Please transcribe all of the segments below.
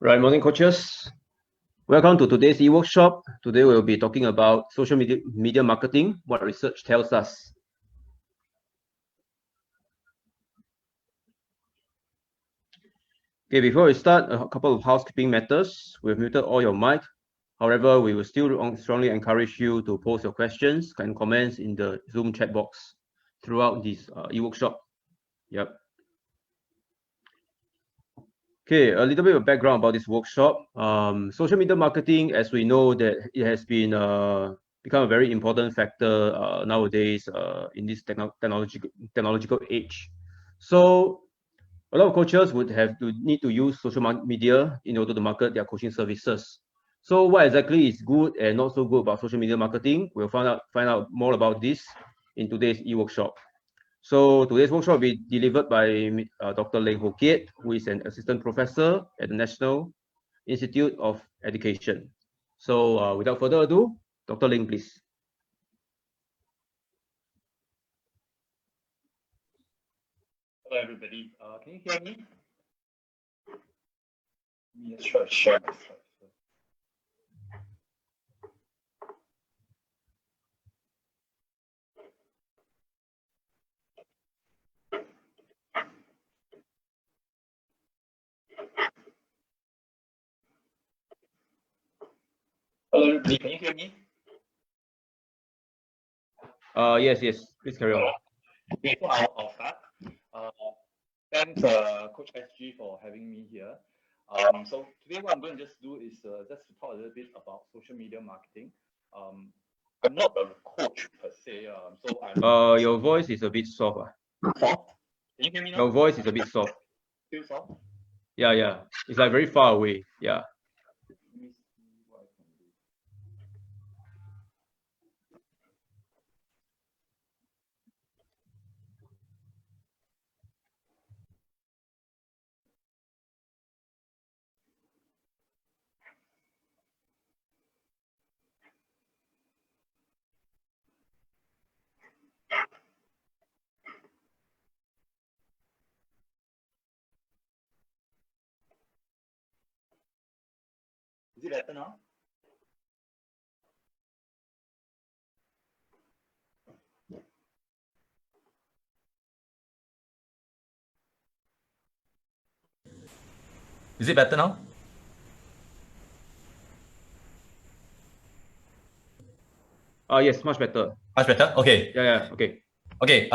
Right, morning coaches. Welcome to today's e-workshop. Today we'll be talking about social media marketing, what research tells us. Okay, before we start, a couple of housekeeping matters. We've muted all your mic. However, we will still strongly encourage you to post your questions and comments in the Zoom chat box throughout this e-workshop. Yep. Okay, a little bit of background about this workshop. Social media marketing, as we know, that it has been become a very important factor nowadays in this technological age. So a lot of coaches would need to use social media in order to market their coaching services. So what exactly is good and not so good about social media marketing? We'll find out more about this in today's e-workshop. So today's workshop will be delivered by Dr. Leng Ho Kiat, who is an assistant professor at the National Institute of Education. So without further ado, Dr. Leng, please. Hello, everybody. Can you hear me? Yes, sure. Hello, everybody. Can you hear me? Yes. Please carry on. Okay, so I'll start. Thanks, CoachSG, for having me here. So today what I'm going to just do is just to talk a little bit about social media marketing. I'm not a coach per se, so I'm... Your voice is a bit soft. Soft? Can you hear me now? Your voice is a bit soft. Still soft? Yeah. It's like very far away. Yeah. Let me see what I can do. Is it better now? Is it better now? Yes, much better. Much better? Okay. Yeah, okay. Okay,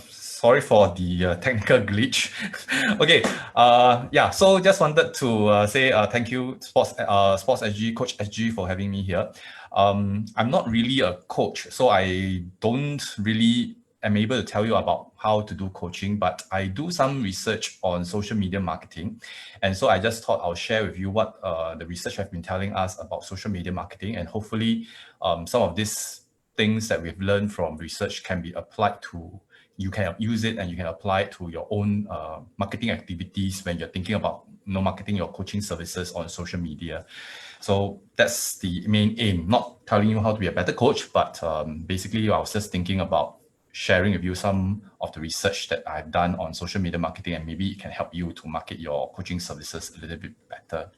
sorry for the technical glitch. Okay, yeah, so just wanted to say thank you, CoachSG, CoachSG, for having me here. I'm not really a coach, so I don't really am able to tell you about how to do coaching, but I do some research on social media marketing. And so I just thought I'll share with you what the research have been telling us about social media marketing, and hopefully some of these things that we've learned from research can be applied to, you can use it and you can apply it to your own marketing activities when you're thinking about marketing your coaching services on social media. So that's the main aim, not telling you how to be a better coach, but basically I was just thinking about sharing with you some of the research that I've done on social media marketing, and maybe it can help you to market your coaching services a little bit better.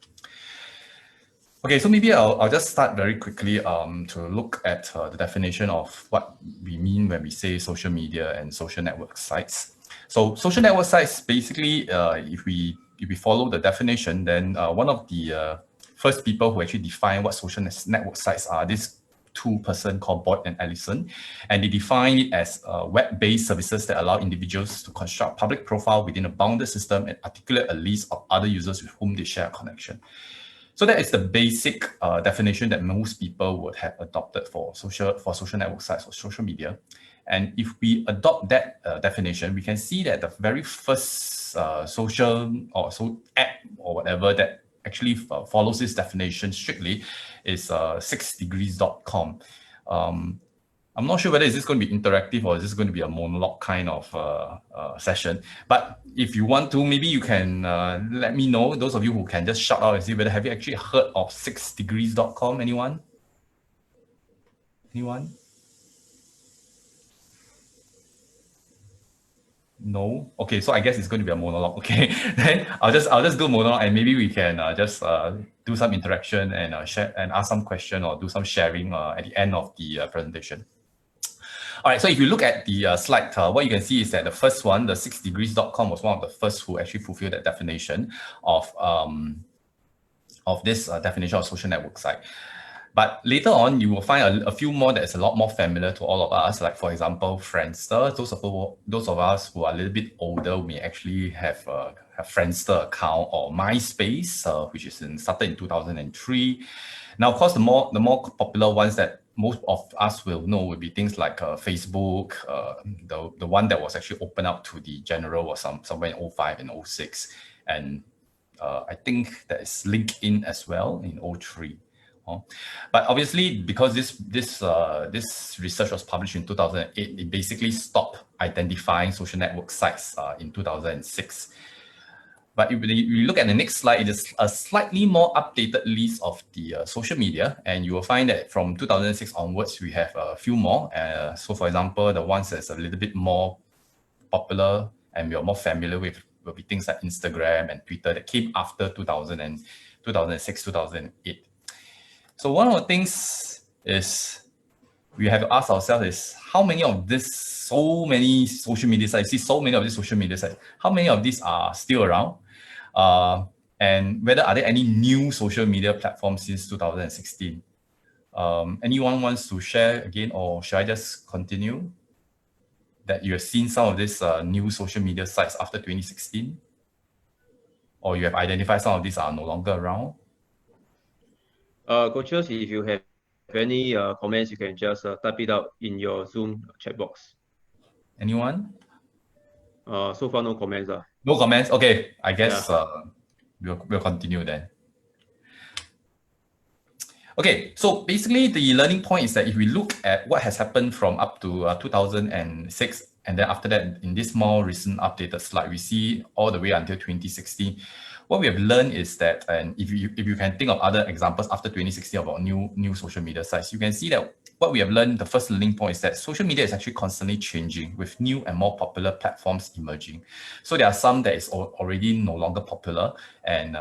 Okay, so maybe I'll just start very quickly to look at the definition of what we mean when we say social media and social network sites. So social network sites, basically, if we follow the definition, then one of the first people who actually define what social network sites are, this two-person called Boyd and Ellison, and they define it as web-based services that allow individuals to construct public profile within a bounded system and articulate a list of other users with whom they share a connection. So that is the basic definition that most people would have adopted for social network sites or social media. And if we adopt that definition, we can see that the very first social or app or whatever that actually follows this definition strictly is 6degrees.com. I'm not sure whether is this going to be interactive or is this going to be a monologue kind of session. But if you want to, maybe you can let me know, those of you who can just shout out and see whether have you actually heard of 6degrees.com? Anyone? No. Okay, so I guess it's going to be a monologue. Okay, then I'll just do monologue, and maybe we can just do some interaction and share and ask some question or do some sharing at the end of the presentation. All right, so if you look at the slide, what you can see is that the first one, the 6degrees.com, was one of the first who actually fulfilled that definition of this definition of social network site. But later on, you will find a few more that is a lot more familiar to all of us. Like, for example, Friendster. Those of us who are a little bit older may actually have a Friendster account, or MySpace, which is started in 2003. Now, of course, the more popular ones that most of us will know would be things like Facebook. The one that was actually opened up to the general was somewhere in 05 and 06. And I think that is LinkedIn as well in 03. But obviously, because this research was published in 2008, it basically stopped identifying social network sites in 2006. But if you look at the next slide, it is a slightly more updated list of the social media, and you will find that from 2006 onwards, we have a few more. So, for example, the ones that's a little bit more popular and we are more familiar with will be things like Instagram and Twitter that came after 2006, 2008. So one of the things is we have to ask ourselves is how many of so many social media sites, see so many of these social media sites, how many of these are still around? And whether are there any new social media platforms since 2016? Anyone wants to share again, or should I just continue? That you have seen some of these new social media sites after 2016? Or you have identified some of these are no longer around? Coaches, if you have any comments, you can just type it out in your Zoom chat box. Anyone? So far, no comments. No comments? Okay, I guess we'll continue then. Okay, so basically the learning point is that if we look at what has happened from up to 2006, and then after that, in this more recent updated slide, we see all the way until 2016. What we have learned is that, and if you can think of other examples after 2016 about new social media sites, you can see that what we have learned, the first learning point is that social media is actually constantly changing with new and more popular platforms emerging. So there are some that is already no longer popular, and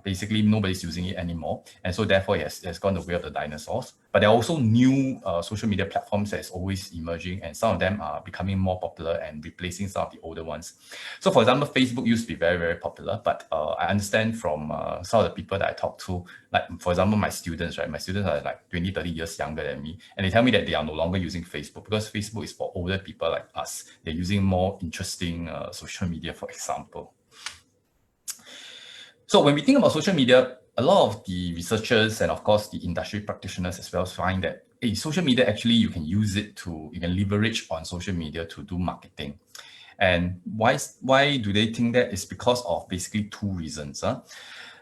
basically nobody's using it anymore. And so therefore it has gone the way of the dinosaurs. But there are also new social media platforms that is always emerging, and some of them are becoming more popular and replacing some of the older ones. So for example, Facebook used to be very, very popular, but I understand from some of the people that I talk to, like for example, my students, right? My students are like 20, 30 years younger than me, and they tell me that they are no longer using Facebook because Facebook is for older people like us. They're using more interesting social media, for example. So when we think about social media, a lot of the researchers and of course the industry practitioners as well find that social media, actually you can use it you can leverage on social media to do marketing. And why do they think that? It's because of basically two reasons.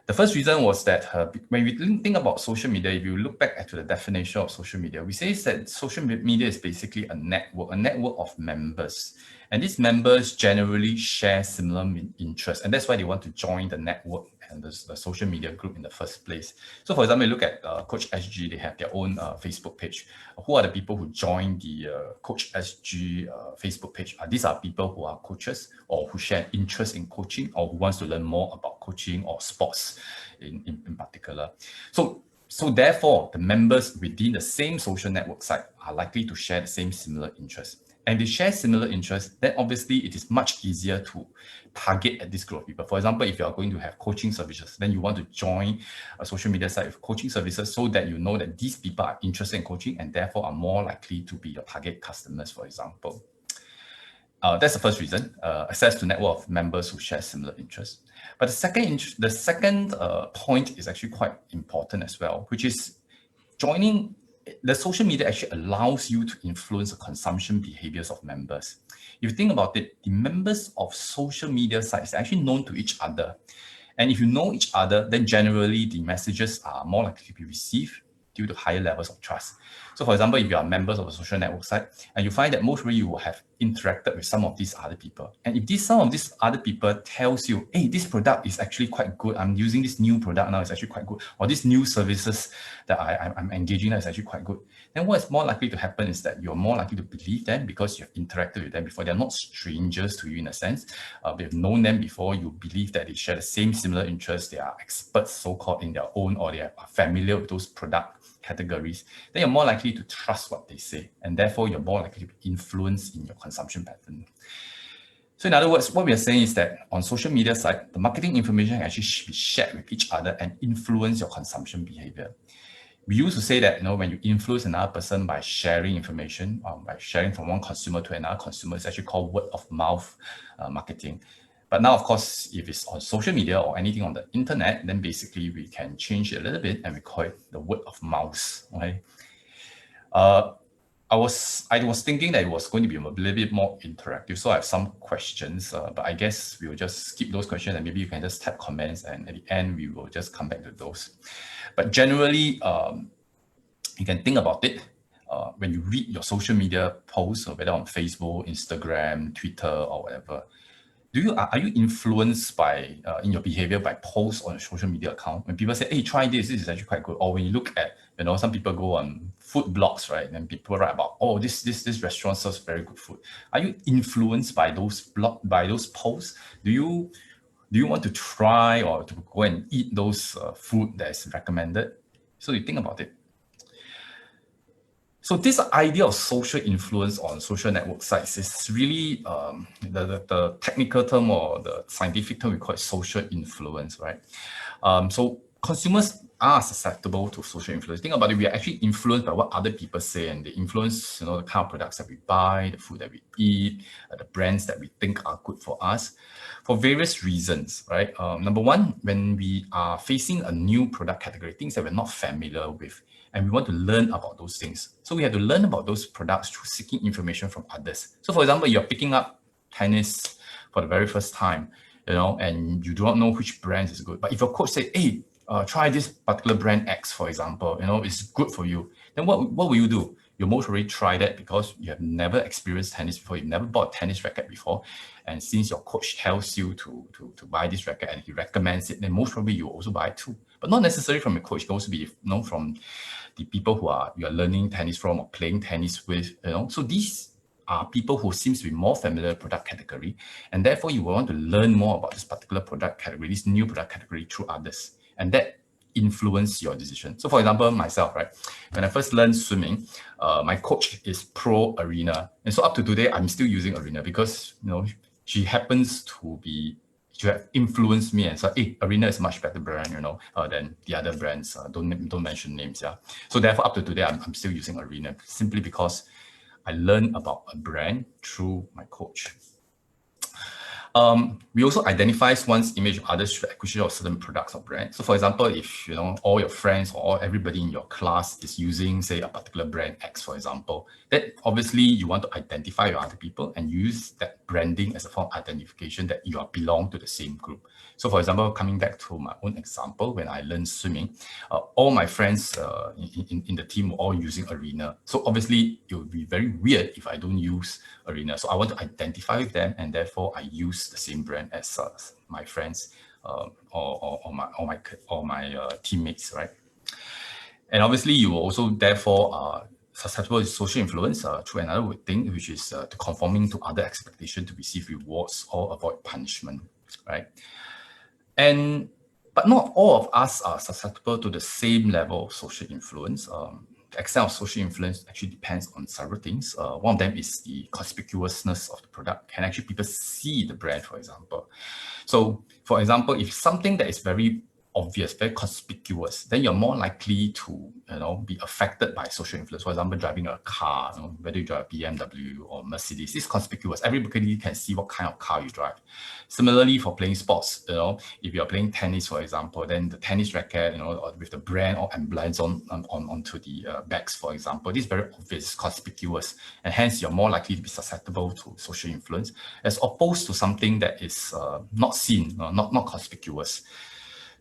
The first reason was that when we think about social media, if you look back to the definition of social media, we say that social media is basically a network of members. And these members generally share similar interests, and that's why they want to join the network and the social media group in the first place. So for example, look at CoachSG, they have their own Facebook page. Who are the people who join the CoachSG Facebook page? These are people who are coaches or who share interest in coaching or who wants to learn more about coaching or sports in particular. So therefore, the members within the same social network site are likely to share the same similar interests. And they share similar interests, then obviously it is much easier to target at this group of people. For example, if you are going to have coaching services, then you want to join a social media site with coaching services so that you know that these people are interested in coaching and therefore are more likely to be your target customers, for example. That's the first reason, access to network of members who share similar interests. But the second point is actually quite important as well, which is joining the social media actually allows you to influence the consumption behaviors of members. If you think about it, the members of social media sites are actually known to each other. And if you know each other, then generally the messages are more likely to be received due to higher levels of trust. So for example, if you are members of a social network site and you find that most probably you will have interacted with some of these other people. And if some of these other people tells you, hey, this product is actually quite good, I'm using this new product now, it's actually quite good, or these new services that I'm engaging now is actually quite good, then what's more likely to happen is that you're more likely to believe them because you've interacted with them before. They're not strangers to you in a sense. You've known them before, you believe that they share the same similar interests, they are experts so-called in their own, or they are familiar with those product categories, then you're more likely to trust what they say, and therefore you're more likely to be influenced in your consumption pattern. So in other words, what we are saying is that on social media side, the marketing information can actually be shared with each other and influence your consumption behavior. We used to say that, when you influence another person by sharing information, by sharing from one consumer to another consumer, it's actually called word of mouth marketing. But now, of course, if it's on social media or anything on the internet, then basically we can change it a little bit and we call it the word of mouth. Okay. I was thinking that it was going to be a little bit more interactive, so I have some questions, but I guess we will just skip those questions and maybe you can just type comments, and at the end we will just come back to those. But generally, you can think about it when you read your social media posts, whether on Facebook, Instagram, Twitter, or whatever. Are you influenced by in your behavior by posts on a social media account? When people say, hey, try this is actually quite good. Or when you look at, some people go on food blogs, right? And people write about, oh, this restaurant serves very good food. Are you influenced by those posts? Do you want to try or to go and eat those food that is recommended? So you think about it. So this idea of social influence on social network sites is really the technical term, or the scientific term we call it social influence, right? So consumers are susceptible to social influence. Think about it, we are actually influenced by what other people say, and they influence the kind of products that we buy, the food that we eat, the brands that we think are good for us, for various reasons, right? Number one, when we are facing a new product category, things that we're not familiar with, and we want to learn about those things. So we have to learn about those products through seeking information from others. So for example, you're picking up tennis for the very first time, and you do not know which brand is good. But if your coach say, hey, try this particular brand X, for example, it's good for you, then what will you do? You most probably try that because you have never experienced tennis before, you've never bought a tennis racket before. And since your coach tells you to buy this racket and he recommends it, then most probably you also buy it too. But not necessarily from a coach, it can also be from the people you are learning tennis from or playing tennis with, So these are people who seems to be more familiar with product category, and therefore you will want to learn more about this particular product category, this new product category, through others, and that influence your decision. So for example, myself, right, when I first learned swimming, my coach is pro Arena, and so up to today I'm still using Arena because she happens to have influenced me and said, hey, Arena is a much better brand, than the other brands. Don't mention names, yeah. So therefore, up to today, I'm still using Arena simply because I learned about a brand through my coach. We also identify one's image of others through acquisition of certain products or brands. So for example, if all your friends or everybody in your class is using, say, a particular brand X, for example, then obviously you want to identify your other people and use that branding as a form of identification that you belong to the same group. So for example, coming back to my own example, when I learned swimming, all my friends in the team were all using Arena. So obviously it would be very weird if I don't use Arena. So I want to identify with them, and therefore I use the same brand as my friends or my teammates, right? And obviously you will also therefore susceptible to social influence through another thing, which is to conforming to other expectations to receive rewards or avoid punishment, right? But not all of us are susceptible to the same level of social influence. The extent of social influence actually depends on several things. One of them is the conspicuousness of the product. Can actually people see the brand, for example? So, for example, if something that is very obvious, very conspicuous, then you're more likely to be affected by social influence. For example, driving a car, whether you drive a BMW or Mercedes, it's conspicuous. Everybody can see what kind of car you drive. Similarly, for playing sports, if you're playing tennis, for example, then the tennis racket, with the brand or emblems onto the backs, for example, this is very obvious, conspicuous, and hence you're more likely to be susceptible to social influence, as opposed to something that is not seen, not conspicuous.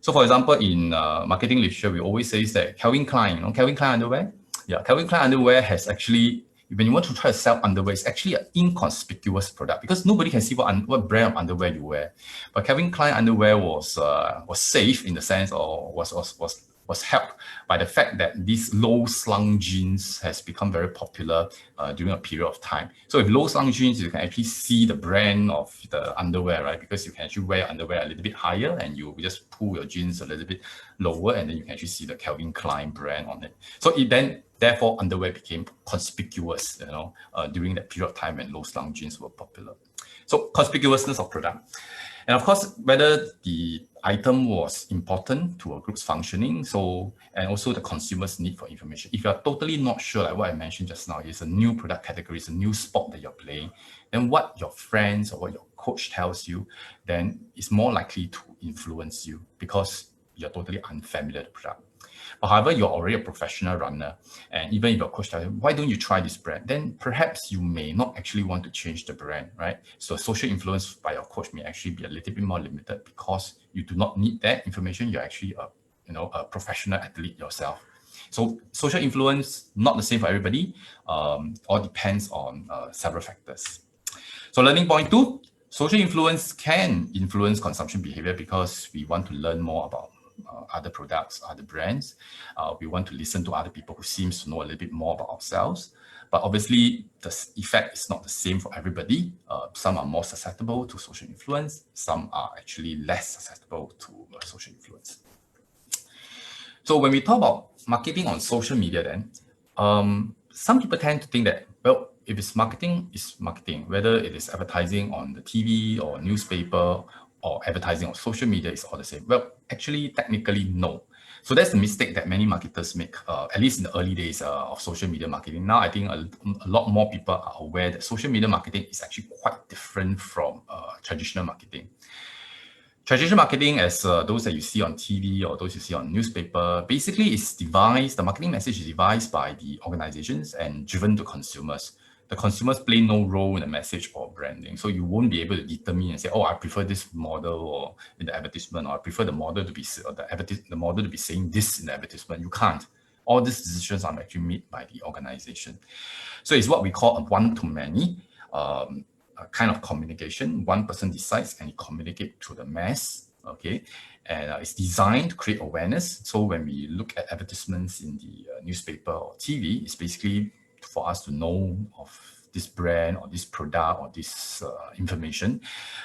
So for example, in marketing literature, we always say that Calvin Klein underwear, Yeah, Calvin Klein underwear has actually, when you want to try to sell underwear, it's actually an inconspicuous product because nobody can see what brand of underwear you wear. But Calvin Klein underwear was safe in the sense, or was helped by the fact that these low slung jeans has become very popular during a period of time. So with low slung jeans, you can actually see the brand of the underwear, right? Because you can actually wear underwear a little bit higher and you just pull your jeans a little bit lower, and then you can actually see the Calvin Klein brand on it. So it then, therefore, underwear became conspicuous, during that period of time when low slung jeans were popular. So conspicuousness of product. And of course, whether the item was important to a group's functioning, and also the consumer's need for information. If you're totally not sure, like what I mentioned just now, it's a new product category, it's a new sport that you're playing, then what your friends or what your coach tells you, then it's more likely to influence you because you're totally unfamiliar with the product. But however, you're already a professional runner, and even if your coach tells you, why don't you try this brand? Then perhaps you may not actually want to change the brand, right? So social influence by your coach may actually be a little bit more limited because you do not need that information. You're actually a professional athlete yourself. So social influence, not the same for everybody. All depends on several factors. So learning point 2, social influence can influence consumption behavior because we want to learn more about other products, other brands. We want to listen to other people who seems to know a little bit more about ourselves. But obviously, the effect is not the same for everybody. Some are more susceptible to social influence. Some are actually less susceptible to social influence. So when we talk about marketing on social media, then some people tend to think that, well, if it's marketing, it's marketing. Whether it is advertising on the TV or newspaper or advertising on social media, is all the same. Well, actually, technically, no. So that's the mistake that many marketers make, at least in the early days of social media marketing. Now, I think a lot more people are aware that social media marketing is actually quite different from traditional marketing. Traditional marketing, as those that you see on TV or those you see on newspaper, basically is devised, the marketing message is devised by the organizations and driven to consumers. The consumers play no role in the message or branding. So you won't be able to determine and say, oh, I prefer this model or in the advertisement, or I prefer the model to be saying this in the advertisement. You can't. All these decisions are actually made by the organization. So it's what we call a one-to-many kind of communication. One person decides and he communicates to the mass, okay? And it's designed to create awareness. So when we look at advertisements in the newspaper or TV, it's basically for us to know of this brand or this product or this information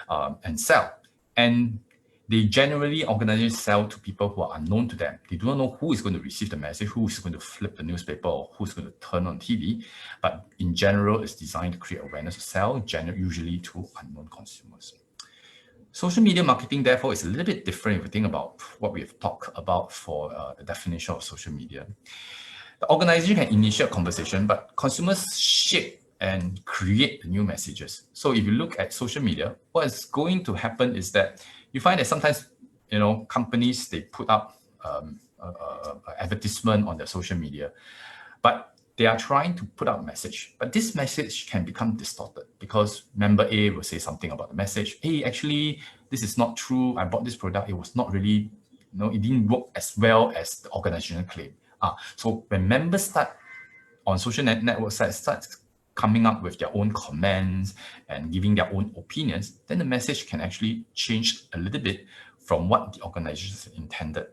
and sell. And they generally, organizations sell to people who are unknown to them. They do not know who is going to receive the message, who is going to flip the newspaper, or who's going to turn on TV. But in general, it's designed to create awareness to sell, usually to unknown consumers. Social media marketing, therefore, is a little bit different if you think about what we have talked about for the definition of social media. The organization can initiate a conversation, but consumers shape and create the new messages. So if you look at social media, what is going to happen is that you find that sometimes, companies, they put up advertisement on their social media, but they are trying to put out a message. But this message can become distorted because member A will say something about the message. Hey, actually, this is not true. I bought this product. It was not really, it didn't work as well as the organization claimed. So when members start on social network sites, start coming up with their own comments and giving their own opinions, then the message can actually change a little bit from what the organization intended.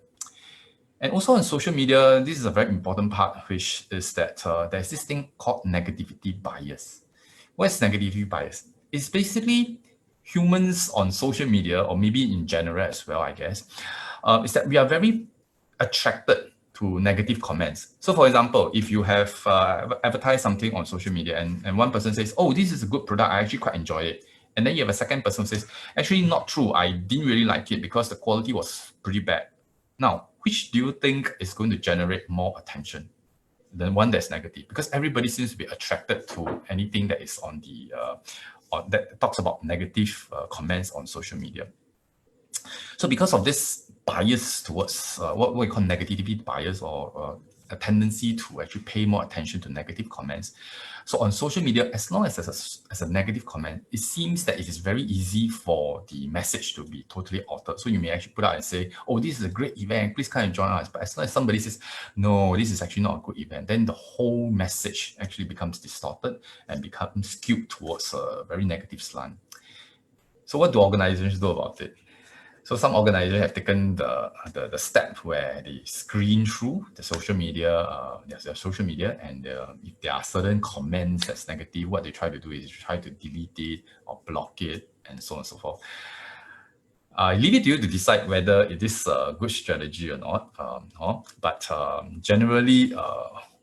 And also on social media, this is a very important part, which is that there's this thing called negativity bias. What is negativity bias? It's basically humans on social media, or maybe in general as well, I guess, is that we are very attracted to negative comments. So for example, if you have advertised something on social media and one person says, oh, this is a good product, I actually quite enjoy it. And then you have a second person who says, actually not true, I didn't really like it because the quality was pretty bad. Now, which do you think is going to generate more attention? The one that's negative, because everybody seems to be attracted to anything that is on the that talks about negative comments on social media. So because of this bias towards what we call negativity bias or a tendency to actually pay more attention to negative comments. So on social media, as long as there's a negative comment, it seems that it is very easy for the message to be totally altered. So you may actually put out and say, oh, this is a great event, please come and join us. But as long as somebody says, no, this is actually not a good event, then the whole message actually becomes distorted and becomes skewed towards a very negative slant. So what do organizations do about it? So some organizations have taken the step where they screen through the social media, their social media, and if there are certain comments that's negative, what they try to do is try to delete it or block it, and so on and so forth. I leave it to you to decide whether it is a good strategy or not. But generally,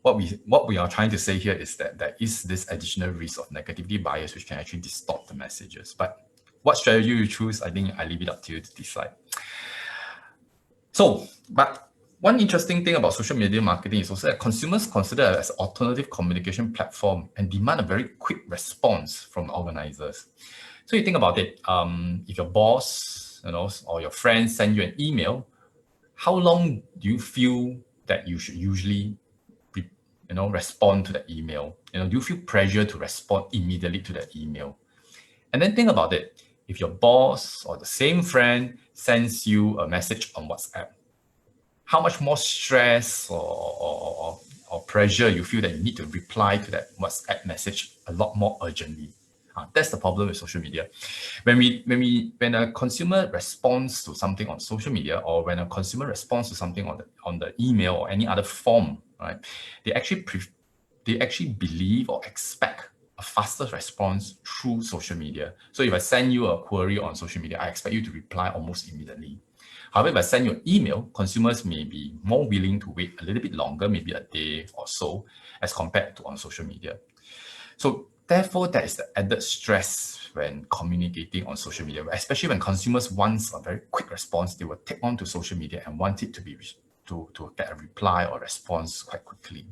what we are trying to say here is that there is this additional risk of negativity bias, which can actually distort the messages. But what strategy you choose, I think I leave it up to you to decide. So, but one interesting thing about social media marketing is also that consumers consider it as an alternative communication platform and demand a very quick response from organizers. So you think about it, if your boss, or your friends send you an email, how long do you feel that you should usually respond to that email? Do you feel pressure to respond immediately to that email? And then think about it. If your boss or the same friend sends you a message on WhatsApp, how much more stress or pressure you feel that you need to reply to that WhatsApp message a lot more urgently? That's the problem with social media. When a consumer responds to something on social media, or when a consumer responds to something on the email or any other form, right? They actually believe or expect a faster response through social media. So if I send you a query on social media, I expect you to reply almost immediately. However, if I send you an email, consumers may be more willing to wait a little bit longer, maybe a day or so, as compared to on social media. So therefore, there is the added stress when communicating on social media, especially when consumers want a very quick response. They will take on to social media and want it to get a reply or response quite quickly.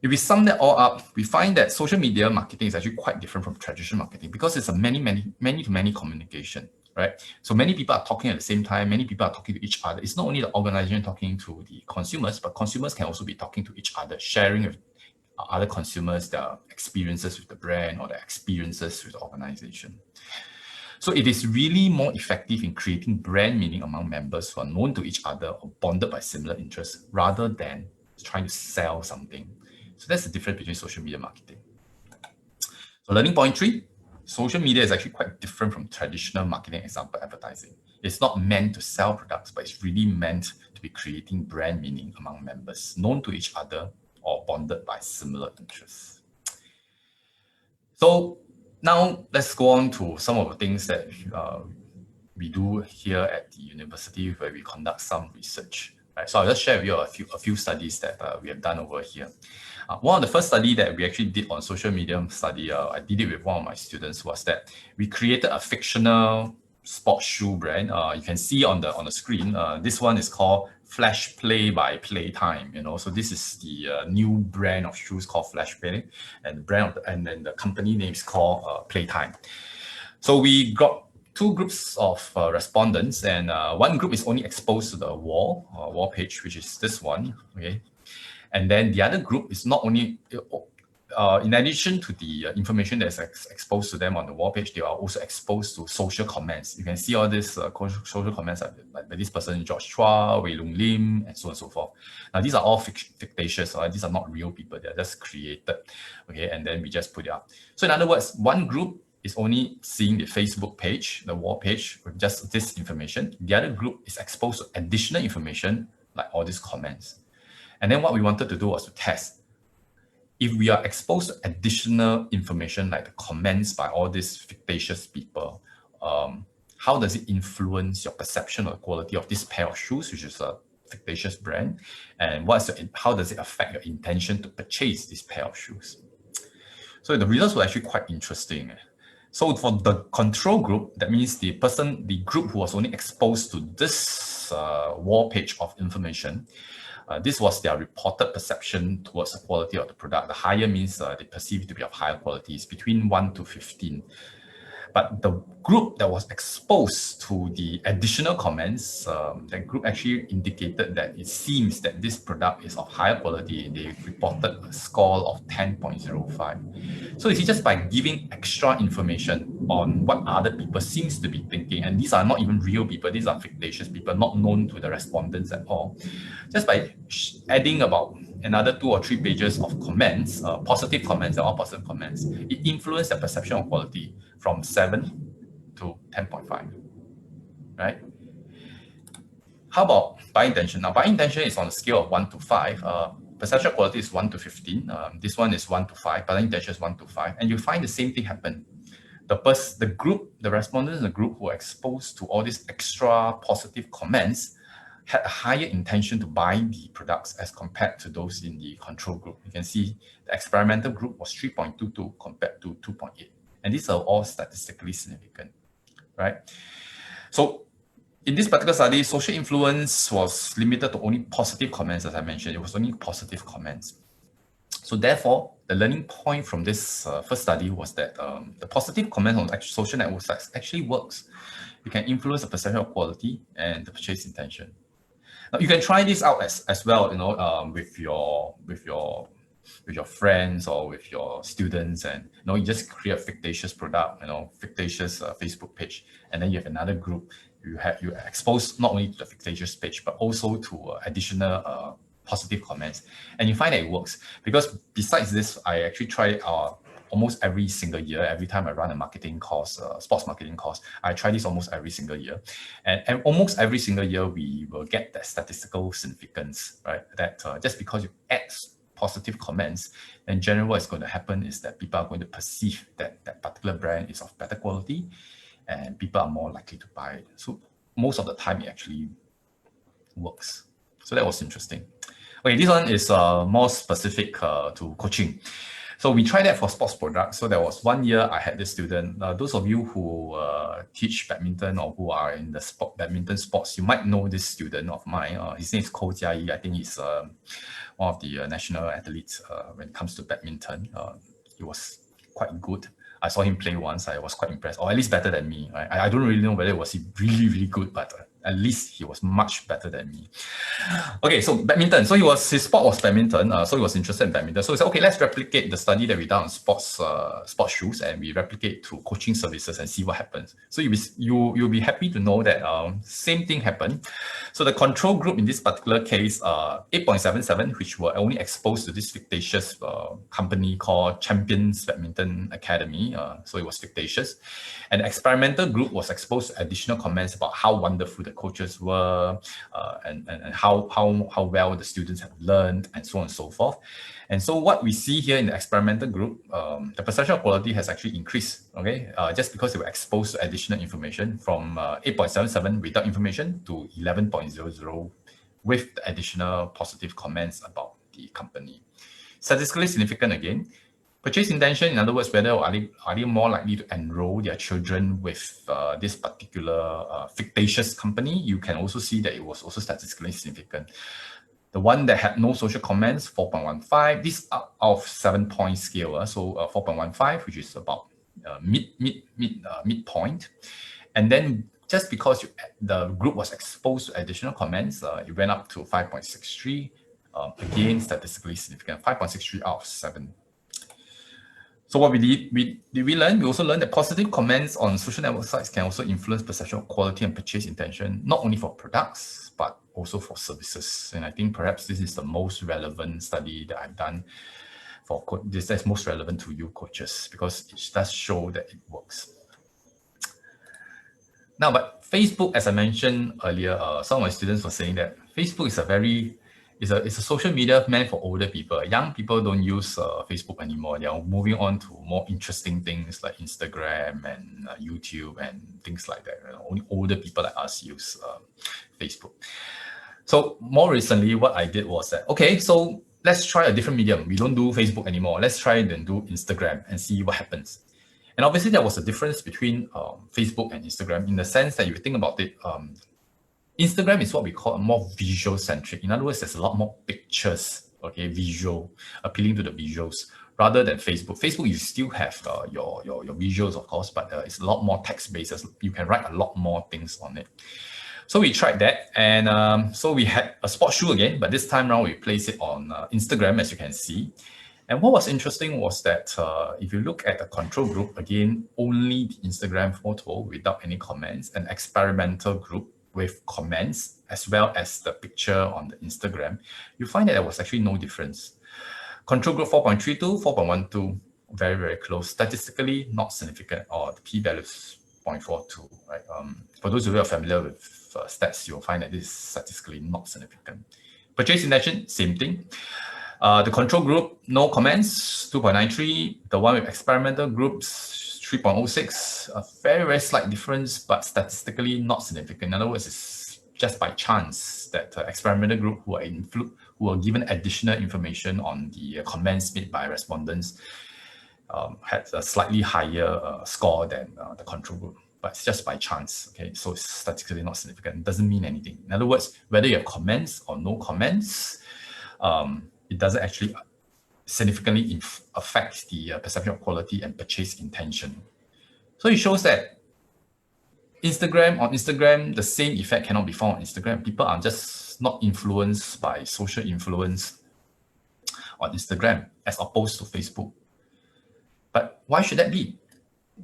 If we sum that all up, we find that social media marketing is actually quite different from traditional marketing because it's a many-to-many communication, right? So many people are talking at the same time. Many people are talking to each other. It's not only the organization talking to the consumers, but consumers can also be talking to each other, sharing with other consumers their experiences with the brand or their experiences with the organization. So it is really more effective in creating brand meaning among members who are known to each other or bonded by similar interests rather than trying to sell something. So that's the difference between social media marketing. So learning point 3, social media is actually quite different from traditional marketing example advertising. It's not meant to sell products, but it's really meant to be creating brand meaning among members known to each other or bonded by similar interests. So now let's go on to some of the things that we do here at the university where we conduct some research. Right? So I'll just share with you a few studies that we have done over here. One of the first study that we actually did on social media study, I did it with one of my students, was that we created a fictional sports shoe brand. You can see on the screen, this one is called Flash Play by Playtime. So this is the new brand of shoes called Flash Play, and then the company name is called Playtime. So we got two groups of respondents, and one group is only exposed to the wall page, which is this one. Okay. And then the other group is not only, in addition to the information that's exposed to them on the wall page, they are also exposed to social comments. You can see all these social comments like this person, George Chua, Wei Lung Lim, and so on and so forth. Now, these are all fictitious. These are not real people. They're just created. Okay, and then we just put it up. So in other words, one group is only seeing the Facebook page, the wall page, with just this information. The other group is exposed to additional information, like all these comments. And then what we wanted to do was to test if we are exposed to additional information like the comments by all these fictitious people, how does it influence your perception of the quality of this pair of shoes, which is a fictitious brand, and how does it affect your intention to purchase this pair of shoes? So the results were actually quite interesting. So for the control group, that means the group who was only exposed to this wall page of information, this was their reported perception towards the quality of the product. The higher means they perceive it to be of higher quality. It's between 1 to 15. But the group that was exposed to the additional comments, that group actually indicated that it seems that this product is of higher quality. They reported a score of 10.05. So it's just by giving extra information on what other people seems to be thinking, and these are not even real people, these are fictitious people, not known to the respondents at all. Just by adding about another 2 or 3 pages of comments, positive comments, all positive comments, it influenced the perception of quality from 7 to 10.5, right? How about buying intention? Now, buying intention is on a scale of 1 to 5. Perception of quality is 1 to 15. This one is 1 to 5. Buying intention is 1 to 5. And you find the same thing happen. The group, the respondents in the group who are exposed to all these extra positive comments had a higher intention to buy the products as compared to those in the control group. You can see the experimental group was 3.22 compared to 2.8. And these are all statistically significant, right? So in this particular study, social influence was limited to only positive comments, as I mentioned. It was only positive comments. So therefore, the learning point from this first study was that the positive comment on social network sites actually works. You can influence the perception of quality and the purchase intention. Now, you can try this out as well, with your friends or with your students, and you just create a fictitious product, fictitious Facebook page, and then you have another group. You expose not only to the fictitious page but also to additional positive comments, and you find that it works. Because besides this, I actually try almost every single year. Every time I run a marketing course, sports marketing course, I try this almost every single year. And almost every single year, we will get that statistical significance, right? That just because you add positive comments, in general, what's going to happen is that people are going to perceive that that particular brand is of better quality, and people are more likely to buy it. So most of the time, it actually works. So that was interesting. Okay, this one is more specific to coaching. So we tried that for sports products. So there was 1 year I had this student. Those of you who teach badminton or who are in the badminton sports, you might know this student of mine. His name is CoachSG. I think he's one of the national athletes when it comes to badminton. He was quite good. I saw him play once. I was quite impressed, or at least better than me. Right? I don't really know whether was he really, really good, but at least he was much better than me. Okay, so badminton. So his sport was badminton. So he was interested in badminton. So he said, okay, let's replicate the study that we done on sports shoes, and we replicate to coaching services and see what happens. So you'll be happy to know that same thing happened. So the control group in this particular case, 8.77, which were only exposed to this fictitious company called Champions Badminton Academy. So it was fictitious. And the experimental group was exposed to additional comments about how wonderful the coaches were, and how well the students have learned, and so on and so forth. And so what we see here in the experimental group, the perception of quality has actually increased, okay? Just because they were exposed to additional information from 8.77 without information to 11.00 with the additional positive comments about the company. Statistically significant again. Purchase intention, in other words, whether are they more likely to enroll their children with this particular fictitious company, you can also see that it was also statistically significant. The one that had no social comments, 4.15. This out of 7-point scale, so 4.15, which is about midpoint. And then just because the group was exposed to additional comments, it went up to 5.63. Again, statistically significant, 5.63 out of 7. So what we did, we learn? We also learned that positive comments on social network sites can also influence perception of quality and purchase intention, not only for products, but also for services. And I think perhaps this is the most relevant study that I've done for this. That's most relevant to you coaches, because it does show that it works. Now, but Facebook, as I mentioned earlier, some of my students were saying that Facebook is it's a social media meant for older people. Young people don't use Facebook anymore. They are moving on to more interesting things like Instagram and YouTube and things like that. Only older people like us use Facebook. So more recently, what I did was that, okay, so let's try a different medium. We don't do Facebook anymore. Let's try and do Instagram and see what happens. And obviously, there was a difference between Facebook and Instagram in the sense that you think about it, Instagram is what we call a more visual centric. In other words, there's a lot more pictures, okay, visual, appealing to the visuals, rather than Facebook. Facebook, you still have your visuals, of course, but it's a lot more text-based. You can write a lot more things on it. So we tried that, and so we had a sports shoe again, but this time around we placed it on Instagram, as you can see. And what was interesting was that if you look at the control group, again, only the Instagram photo without any comments, an experimental group with comments, as well as the picture on the Instagram, you find that there was actually no difference. Control group 4.32, 4.12, very, very close. Statistically, not significant, or the p-value is 0.42, right? For those of you who are familiar with stats, you'll find that this is statistically not significant. Purchase intention, same thing. The control group, no comments, 2.93. The one with experimental groups, 3.06. A very, very slight difference, but statistically not significant. In other words, it's just by chance that experimental group who are given additional information on the comments made by respondents had a slightly higher score than the control group. But it's just by chance, okay? So it's statistically not significant. It doesn't mean anything. In other words, whether you have comments or no comments, it doesn't actually significantly affect the perception of quality and purchase intention. So it shows that on Instagram, the same effect cannot be found on Instagram. People are just not influenced by social influence on Instagram as opposed to Facebook. But why should that be?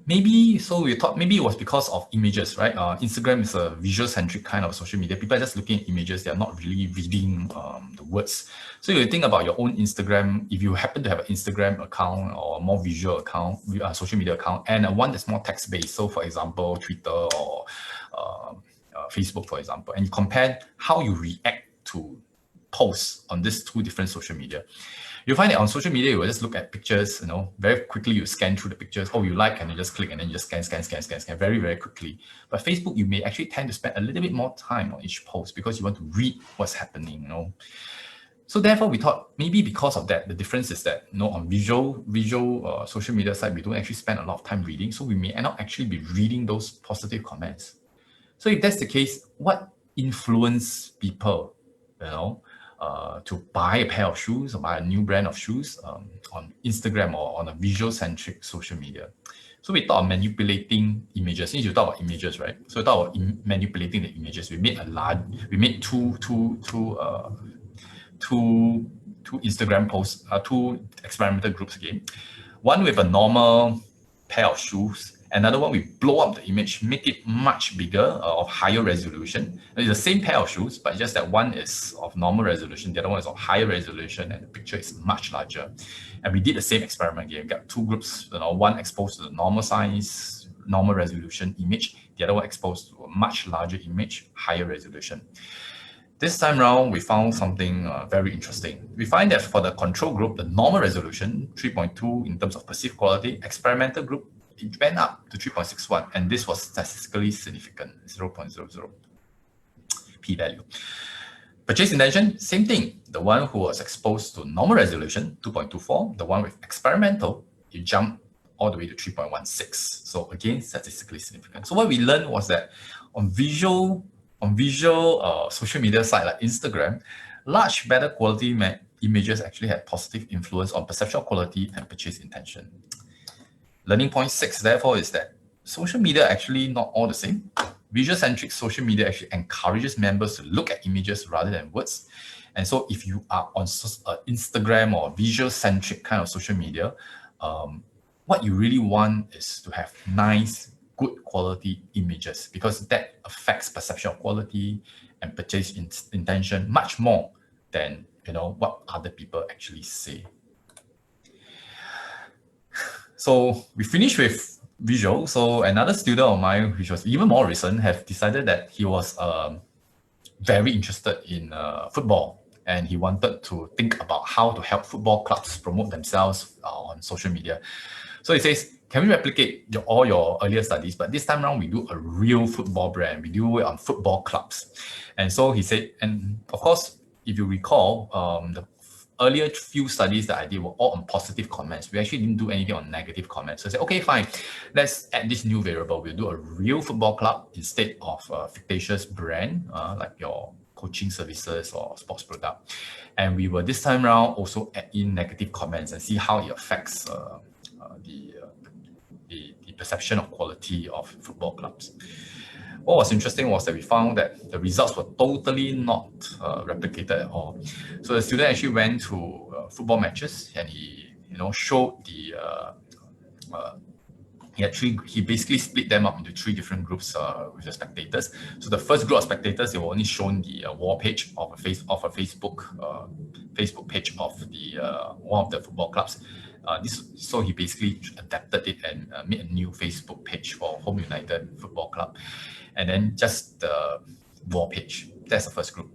Maybe, so we thought maybe it was because of images, right? Instagram is a visual-centric kind of social media. People are just looking at images. They are not really reading the words. So you think about your own Instagram, if you happen to have an Instagram account or a more visual account, social media account, and one that's more text-based. So for example, Twitter or Facebook, for example, and you compare how you react to posts on these two different social media. You find that on social media, you will just look at pictures, very quickly you scan through the pictures. Oh, you like, and you just click, and then you just scan very, very quickly. But Facebook, you may actually tend to spend a little bit more time on each post because you want to read what's happening, So therefore, we thought maybe because of that, the difference is that, on visual social media side, we don't actually spend a lot of time reading. So we may not actually be reading those positive comments. So if that's the case, what influence people, to buy a pair of shoes or buy a new brand of shoes on Instagram or on a visual-centric social media? So we thought of manipulating images. Since you talk about images, right? So we thought about manipulating the images. We made two Instagram posts, two experimental groups again. One with a normal pair of shoes. Another one, we blow up the image, make it much bigger, of higher resolution. It's the same pair of shoes, but just that one is of normal resolution, the other one is of higher resolution, and the picture is much larger. And we did the same experiment again. We got two groups, one exposed to the normal size, normal resolution image, the other one exposed to a much larger image, higher resolution. This time around, we found something very interesting. We find that for the control group, the normal resolution, 3.2 in terms of perceived quality, experimental group, it went up to 3.61, and this was statistically significant, 0.00 p-value. Purchase intention, same thing. The one who was exposed to normal resolution, 2.24, the one with experimental, it jumped all the way to 3.16. So again, statistically significant. So what we learned was that on visual social media site like Instagram, large, better quality images actually had positive influence on perceptual quality and purchase intention. Learning point 6, therefore, is that social media actually not all the same. Visual-centric social media actually encourages members to look at images rather than words. And so if you are on Instagram or visual-centric kind of social media, what you really want is to have nice, good quality images, because that affects perception of quality and purchase intention much more than what other people actually say. So we finished with visual. So another student of mine, which was even more recent, have decided that he was very interested in football, and he wanted to think about how to help football clubs promote themselves on social media. So he says, can we replicate all your earlier studies, but this time around we do a real football brand. We do it on football clubs. And so he said, and of course, if you recall, the earlier few studies that I did were all on positive comments. We actually didn't do anything on negative comments. So I said, okay, fine, let's add this new variable. We'll do a real football club instead of a fictitious brand, like your coaching services or sports product. And we will this time around also add in negative comments and see how it affects the perception of quality of football clubs. What was interesting was that we found that the results were totally not replicated at all. So the student actually went to football matches and he showed the he basically split them up into 3 different groups with the spectators. So the first group of spectators, they were only shown the wall page of a Facebook page of the one of the football clubs. So he basically adapted it and made a new Facebook page for Home United Football Club, and then just the wall page. That's the first group.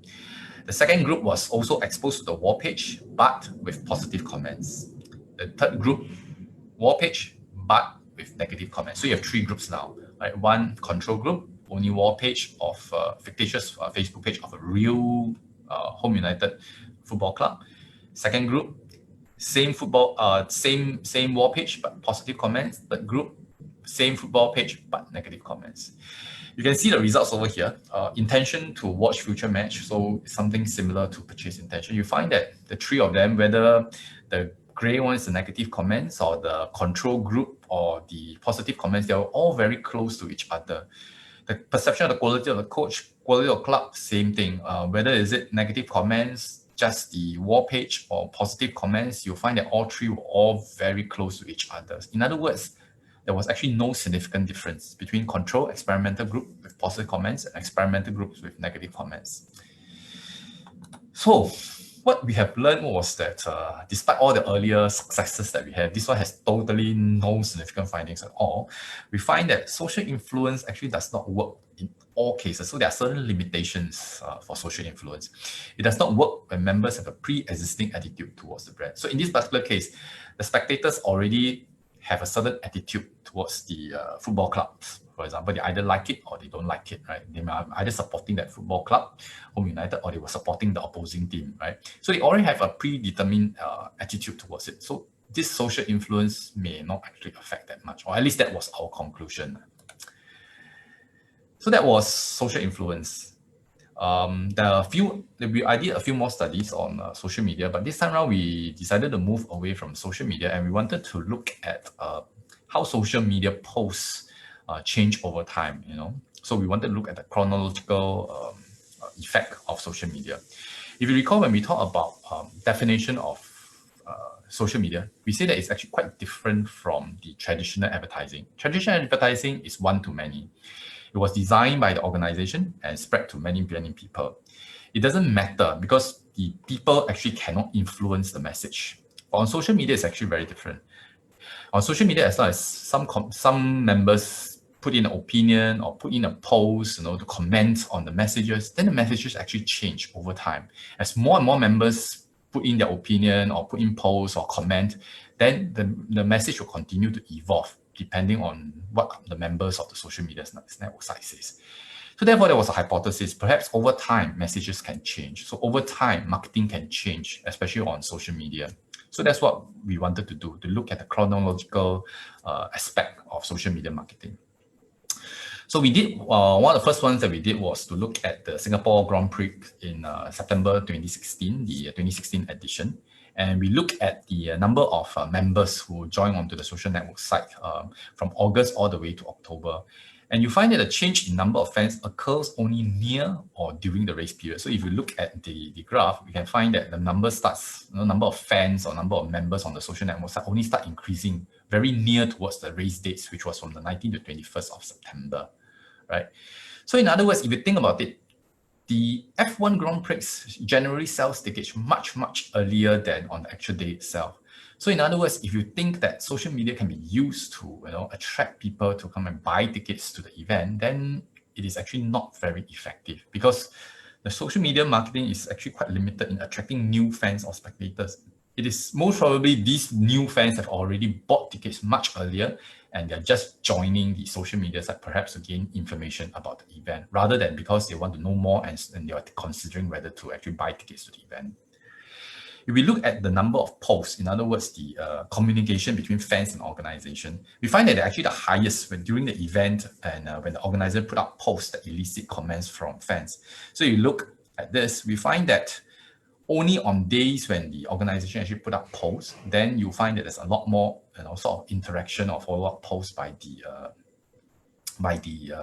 The second group was also exposed to the wall page, but with positive comments. The third group, wall page, but with negative comments. So you have 3 groups now, right? One control group, only wall page of fictitious Facebook page of a real Home United Football Club. Second group, same football, same wall page but positive comments. Third group, same football page but negative comments. You can see the results over here. Intention to watch future match, so something similar to purchase intention. You find that the 3 of them, whether the gray one is the negative comments or the control group or the positive comments, they're all very close to each other. The perception of the quality of the coach, quality of the club, same thing. Whether is it negative comments, just the wall page, or positive comments, you'll find that all 3 were all very close to each other. In other words, there was actually no significant difference between control experimental group with positive comments and experimental groups with negative comments. So what we have learned was that despite all the earlier successes that we have, this one has totally no significant findings at all. We find that social influence actually does not work in all cases. So there are certain limitations for social influence. It does not work when members have a pre-existing attitude towards the brand. So in this particular case, the spectators already have a certain attitude towards the football clubs. For example, they either like it or they don't like it, right? They are either supporting that football club, Home United, or they were supporting the opposing team, right? So they already have a predetermined attitude towards it. So this social influence may not actually affect that much, or at least that was our conclusion. So that was social influence. I did a few more studies on social media, but this time around we decided to move away from social media and we wanted to look at how social media posts change over time, So we wanted to look at the chronological effect of social media. If you recall, when we talk about definition of social media, we say that it's actually quite different from the traditional advertising. Traditional advertising is one-to-many. It was designed by the organization and spread to many people. It doesn't matter because the people actually cannot influence the message. But on social media, it's actually very different. On social media, as long as some members put in an opinion or put in a post, to comment on the messages, then the messages actually change over time. As more and more members put in their opinion or put in posts or comment, then the message will continue to evolve depending on what the members of the social media network site says. So therefore, there was a hypothesis, perhaps over time, messages can change. So over time, marketing can change, especially on social media. So that's what we wanted to do, to look at the chronological aspect of social media marketing. So we did, one of the first ones that we did was to look at the Singapore Grand Prix in September 2016, the 2016 edition. And we look at the number of members who joined onto the social network site from August all the way to October. And you find that the change in number of fans occurs only near or during the race period. So if you look at the graph, we can find that the number starts, number of fans or number of members on the social network site only start increasing very near towards the race dates, which was from the 19th to 21st of September, right? So in other words, if you think about it, the F1 Grand Prix generally sells tickets much earlier than on the actual day itself. So in other words, if you think that social media can be used to attract people to come and buy tickets to the event, then it is actually not very effective because the social media marketing is actually quite limited in attracting new fans or spectators. It is most probably these new fans have already bought tickets much earlier and they're just joining the social media site perhaps to gain information about the event rather than because they want to know more and they are considering whether to actually buy tickets to the event. If we look at the number of posts, in other words, the communication between fans and organization, we find that they're actually the highest when during the event and when the organizer put up posts that elicit comments from fans. So you look at this, we find that only on days when the organization actually put up posts, then you find that there's a lot more, sort of interaction or follow-up posts by the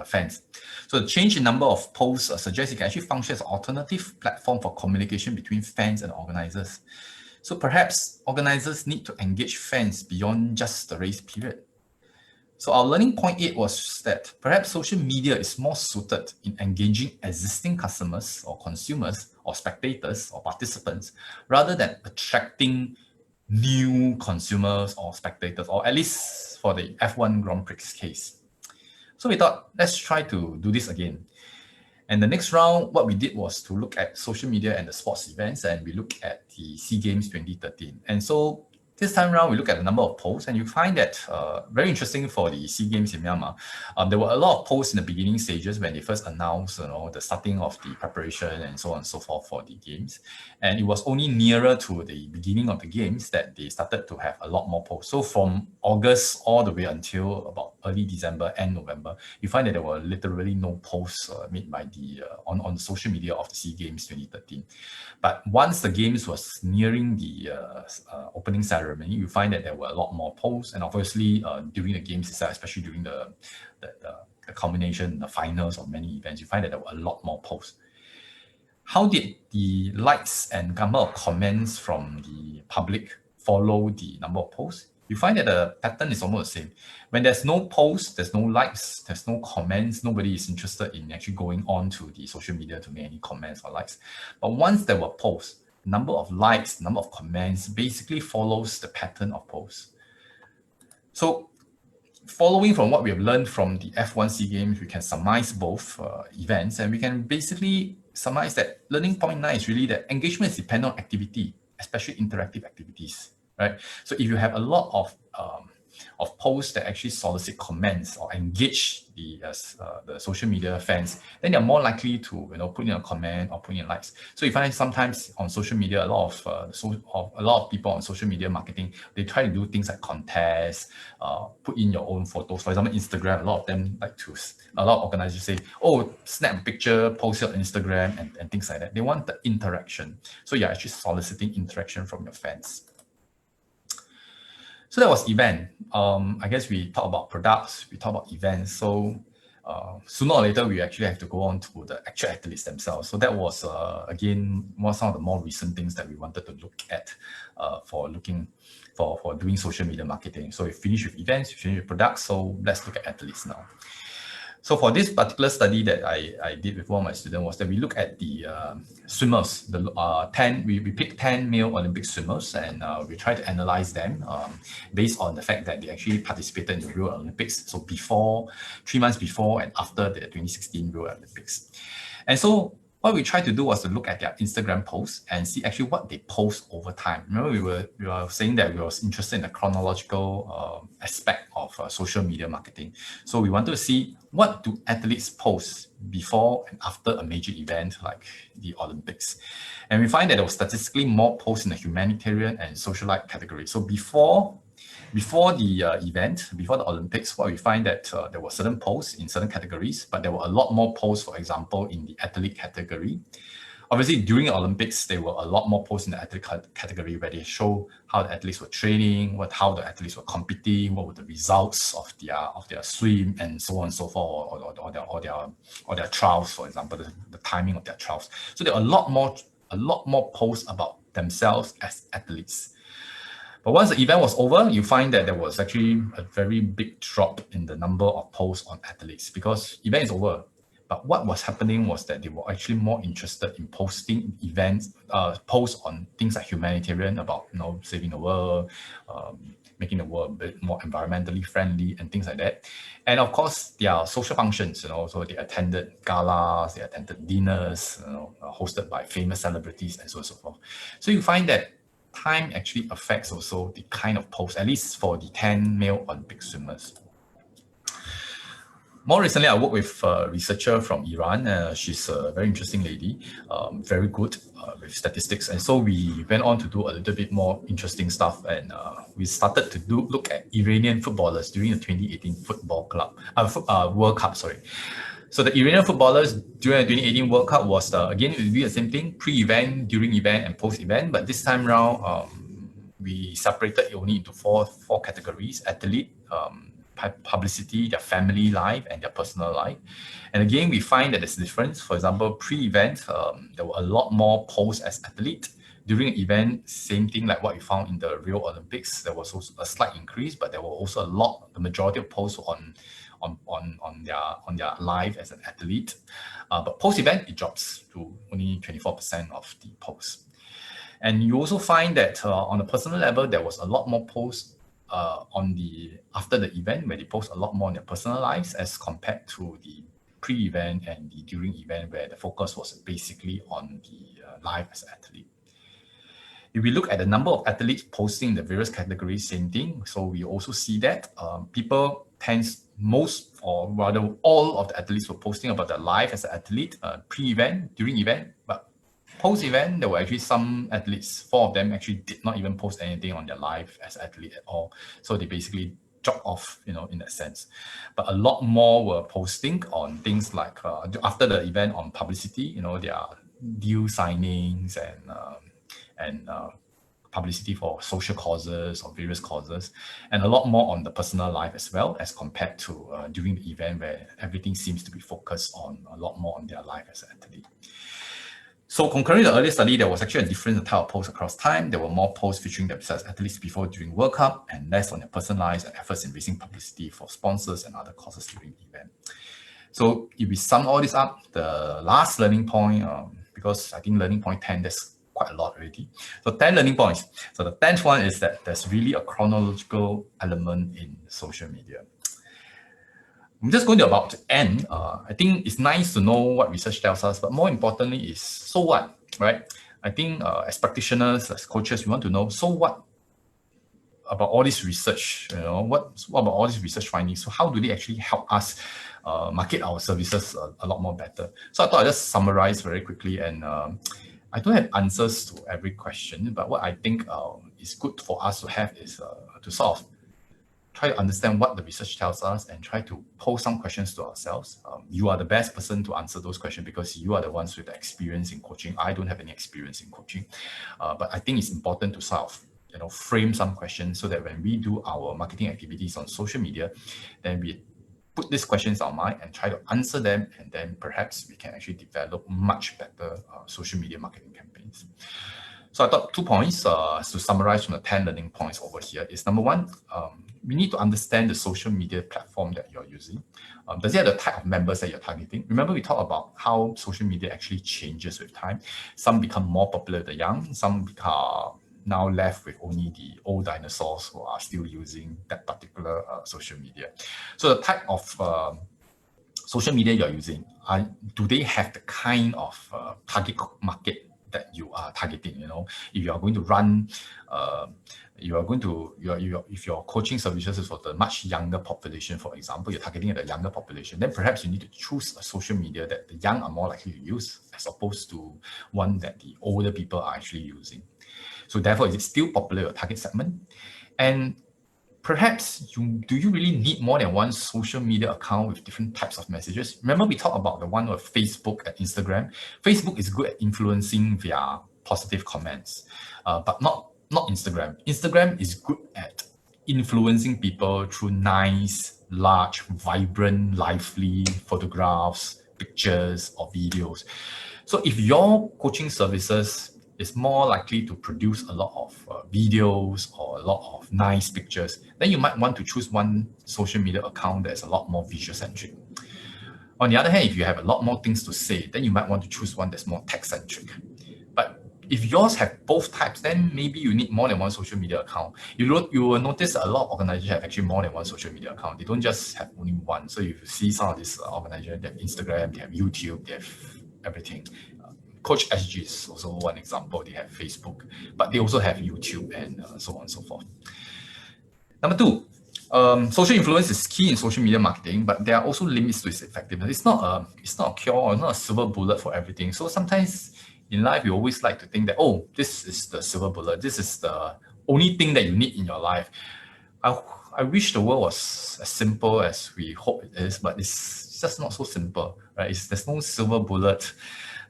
fans. So the change in number of posts suggests it can actually function as an alternative platform for communication between fans and organizers. So perhaps organizers need to engage fans beyond just the race period. So our learning point 8 was that perhaps social media is more suited in engaging existing customers or consumers or spectators or participants rather than attracting new consumers or spectators, or at least for the F1 Grand Prix case. So we thought, let's try to do this again. And the next round, what we did was to look at social media and the sports events, and we looked at the SEA Games 2013. And so this time around, we look at the number of posts, and you find that very interesting for the SEA Games in Myanmar. There were a lot of posts in the beginning stages when they first announced, the starting of the preparation and so on and so forth for the games. And it was only nearer to the beginning of the games that they started to have a lot more posts. So from August all the way until about early December and November, you find that there were literally no posts made by the on social media of the SEA Games 2013. But once the games was nearing the opening ceremony, you find that there were a lot more posts, and obviously during the games itself, especially during the culmination, the finals of many events, you find that there were a lot more posts. How did the likes and number of comments from the public follow the number of posts? You find that the pattern is almost the same. When there's no posts, there's no likes, there's no comments, nobody is interested in actually going on to the social media to make any comments or likes. But once there were posts, number of likes, number of comments basically follows the pattern of posts. So following from what we have learned from the F1 SEA Games, we can surmise both events, and we can basically surmise that learning point 9 is really that engagement is dependent on activity, especially interactive activities, right? So if you have a lot of posts that actually solicit comments or engage the social media fans, then they're more likely to put in a comment or put in likes. So you find sometimes on social media, a lot of people on social media marketing, they try to do things like contests, put in your own photos. For example, Instagram, a lot of organizers say, oh, snap a picture, post it on Instagram and things like that. They want the interaction. So you're actually soliciting interaction from your fans. So that was event. I guess we talk about products, we talk about events. So sooner or later, we actually have to go on to the actual athletes themselves. So that was, again, some of the more recent things that we wanted to look at for doing social media marketing. So we finished with events, we finished with products. So let's look at athletes now. So for this particular study that I did with one of my students was that we look at the swimmers, we picked 10 male Olympic swimmers, and we try to analyze them based on the fact that they actually participated in the Rio Olympics. So 3 months before and after the 2016 Rio Olympics. And so what we tried to do was to look at their Instagram posts and see actually what they post over time. Remember, we were saying that we were interested in the chronological aspect of social media marketing. So we wanted to see what do athletes post before and after a major event like the Olympics. And we find that there was statistically more posts in the humanitarian and socialite category. So before the event, before the Olympics, what we find that there were certain posts in certain categories, but there were a lot more posts, for example, in the athlete category. Obviously, during the Olympics, there were a lot more posts in the athlete category where they show how the athletes were training, how the athletes were competing, what were the results of their swim, and so on and so forth, or their trials, for example, the timing of their trials. So there are a lot more posts about themselves as athletes. But once the event was over, you find that there was actually a very big drop in the number of posts on athletes because event is over. But what was happening was that they were actually more interested in posting posts on things like humanitarian, about saving the world, making the world a bit more environmentally friendly and things like that. And of course, their social functions, so they attended galas, they attended dinners, hosted by famous celebrities and so on and so forth. So you find that time actually affects also the kind of post, at least for the 10 male Olympic swimmers. More recently, I worked with a researcher from Iran. She's a very interesting lady, very good with statistics. And so we went on to do a little bit more interesting stuff. And we started to look at Iranian footballers during the 2018 World Cup. So the Iranian footballers during the 2018 World Cup was, again, it will be the same thing, pre-event, during event, and post-event. But this time around, we separated it only into four categories: athlete, publicity, their family life, and their personal life. And again, we find that there's a difference. For example, pre-event, there were a lot more posts as athlete. During the event, same thing like what we found in the Rio Olympics. There was also a slight increase, but there were also the majority of posts on their life as an athlete. But post-event, it drops to only 24% of the posts. And you also find that on a personal level, there was a lot more posts after the event, where they post a lot more on their personal lives as compared to the pre-event and the during event, where the focus was basically on the life as an athlete. If we look at the number of athletes posting in the various categories, same thing. So we also see that people most, or rather all of the athletes were posting about their life as an athlete, pre-event, during event, but post-event, there were actually some athletes, 4 of them actually did not even post anything on their life as an athlete at all. So they basically dropped off, in that sense. But a lot more were posting on things like, after the event, on publicity, their deal signings and publicity for social causes or various causes, and a lot more on the personal life as well, as compared to during the event, where everything seems to be focused on a lot more on their life as an athlete. So concurrently the earlier study, there was actually a different type of posts across time. There were more posts featuring themselves athletes before during World Cup, and less on their personal lives and efforts in raising publicity for sponsors and other causes during the event. So if we sum all this up, the last learning point, because I think learning point 10, there's quite a lot already. So 10 learning points. So the 10th one is that there's really a chronological element in social media. I'm just going to about to end. I think it's nice to know what research tells us, but more importantly is, so what, right? I think as practitioners, as coaches, we want to know, so what about all this research? What about all these research findings? So how do they actually help us market our services a lot more better? So I thought I'd just summarize very quickly, and I don't have answers to every question, but what I think is good for us to have is to sort of try to understand what the research tells us and try to pose some questions to ourselves. You are the best person to answer those questions because you are the ones with the experience in coaching. I don't have any experience in coaching, but I think it's important to sort of frame some questions so that when we do our marketing activities on social media, then we put these questions in our mind and try to answer them, and then perhaps we can actually develop much better social media marketing campaigns. So I thought 2 points to summarize from the 10 learning points over here is, number 1, we need to understand the social media platform that you're using. Does it have the type of members that you're targeting? Remember, we talked about how social media actually changes with time. Some become more popular with the young, some become now left with only the old dinosaurs who are still using that particular social media. So the type of social media you're using, do they have the kind of target market that you are targeting? If you are going to run, if your coaching services is for the much younger population, for example, you're targeting at the younger population, then perhaps you need to choose a social media that the young are more likely to use, as opposed to one that the older people are actually using. So therefore, is it still popular, your target segment? And perhaps do you really need more than one social media account with different types of messages? Remember, we talked about the one with Facebook and Instagram. Facebook is good at influencing via positive comments, but not Instagram. Instagram is good at influencing people through nice, large, vibrant, lively photographs, pictures, or videos. So if your coaching services is more likely to produce a lot of videos or a lot of nice pictures, then you might want to choose one social media account that's a lot more visual-centric. On the other hand, if you have a lot more things to say, then you might want to choose one that's more text-centric. But if yours have both types, then maybe you need more than one social media account. You will notice a lot of organizations have actually more than one social media account. They don't just have only one. So if you see some of these organizations, they have Instagram, they have YouTube, they have everything. CoachSG is also one example. They have Facebook, but they also have YouTube and so on and so forth. Number 2, social influence is key in social media marketing, but there are also limits to its effectiveness. It's not a cure or not a silver bullet for everything. So sometimes in life, we always like to think that, oh, this is the silver bullet. This is the only thing that you need in your life. I wish the world was as simple as we hope it is, but it's just not so simple, right? There's no silver bullet,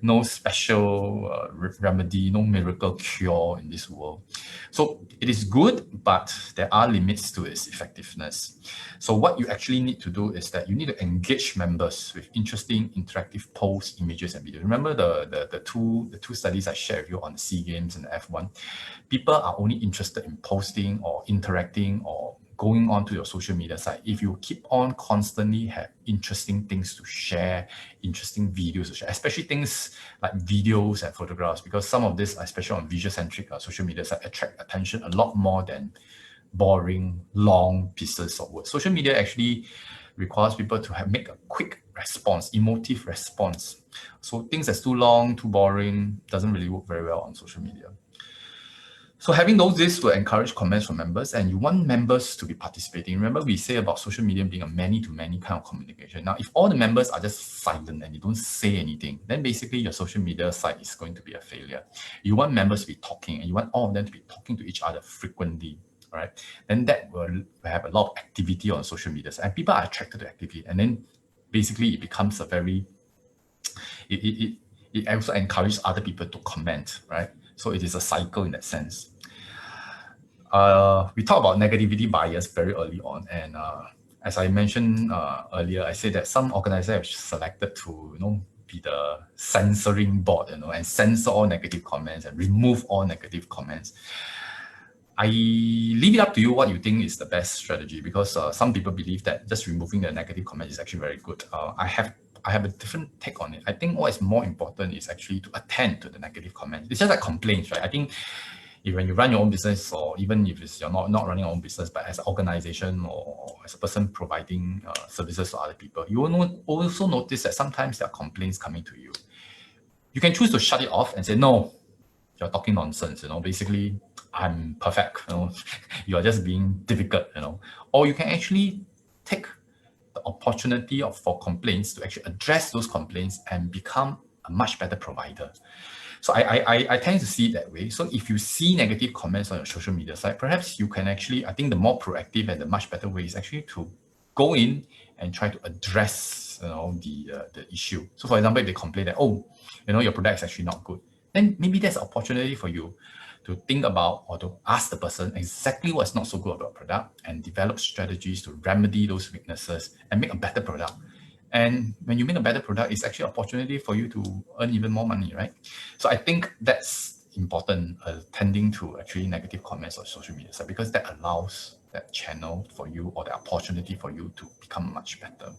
no special remedy, no miracle cure in this world. So it is good, but there are limits to its effectiveness. So what you actually need to do is that you need to engage members with interesting interactive posts, images, and videos. Remember the two studies I shared with you on the SEA Games and the F1? People are only interested in posting or interacting or going on to your social media site. If you keep on constantly have interesting things to share, interesting videos to share, especially things like videos and photographs, because some of this, especially on visual-centric social media site, attract attention a lot more than boring, long pieces of work. Social media actually requires people to make a quick response, emotive response. So things that's too long, too boring, doesn't really work very well on social media. So having those lists will encourage comments from members, and you want members to be participating. Remember, we say about social media being a many-to-many kind of communication. Now, if all the members are just silent and you don't say anything, then basically your social media site is going to be a failure. You want members to be talking, and you want all of them to be talking to each other frequently, right? Then that will have a lot of activity on social media, and people are attracted to activity. And then basically it becomes a very, it also encourages other people to comment, right? So it is a cycle in that sense. We talked about negativity bias very early on, and as I mentioned earlier, I said that some organizers have selected to be the censoring board, and censor all negative comments and remove all negative comments. I leave it up to you what you think is the best strategy, because some people believe that just removing the negative comments is actually very good. I have a different take on it. I think what is more important is actually to attend to the negative comments. It's just like complaints, right? I think when you run your own business, or even if you're not running your own business, but as an organization or as a person providing services to other people, you will also notice that sometimes there are complaints coming to you. You can choose to shut it off and say, no, you're talking nonsense, basically I'm perfect, you are just being difficult, or you can actually take the opportunity for complaints to actually address those complaints and become a much better provider. So I tend to see it that way. So if you see negative comments on your social media site, perhaps you can actually, I think the more proactive and the much better way is actually to go in and try to address the issue. So for example, if they complain that, your product is actually not good, then maybe there's an opportunity for you to think about or to ask the person exactly what's not so good about the product and develop strategies to remedy those weaknesses and make a better product. And when you make a better product, it's actually an opportunity for you to earn even more money, right? So I think that's important, tending to actually negative comments on social media, because that allows that channel for you, or the opportunity for you, to become much better.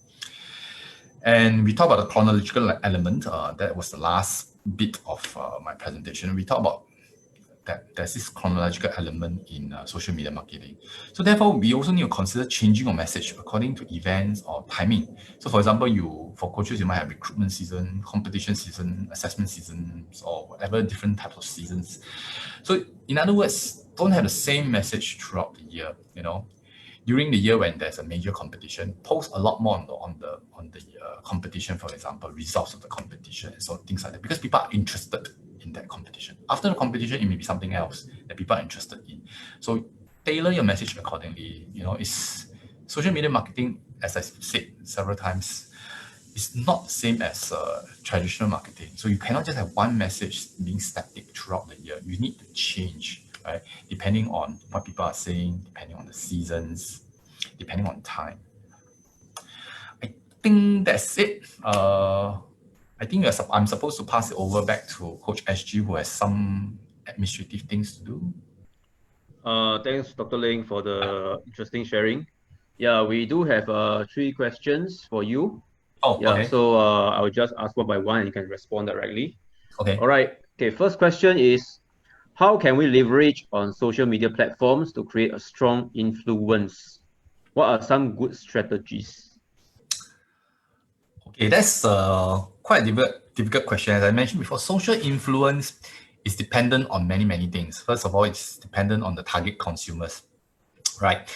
And we talked about the chronological element. That was the last bit of my presentation. We talked about that there's this chronological element in social media marketing. So therefore, we also need to consider changing your message according to events or timing. So for example, for coaches, you might have recruitment season, competition season, assessment seasons, or whatever different types of seasons. So in other words, don't have the same message throughout the year. During the year when there's a major competition, post a lot more on the competition, for example, results of the competition, and so things like that, because people are interested in that competition. After the competition, it may be something else that people are interested in. So tailor your message accordingly. Social media marketing, as I said several times, is not the same as traditional marketing. So you cannot just have one message being static throughout the year. You need to change, right? Depending on what people are saying, depending on the seasons, depending on time. I think that's it. I think I'm supposed to pass it over back to Coach SG, who has some administrative things to do. Thanks, Dr. Ling, for the interesting sharing. Yeah, we do have 3 questions for you. Oh, yeah, okay. So I'll just ask one by one and you can respond directly. Okay. All right. Okay, first question is, how can we leverage on social media platforms to create a strong influence? What are some good strategies? Okay, that's quite a difficult question. As I mentioned before, social influence is dependent on many things. First of all, it's dependent on the target consumers, right?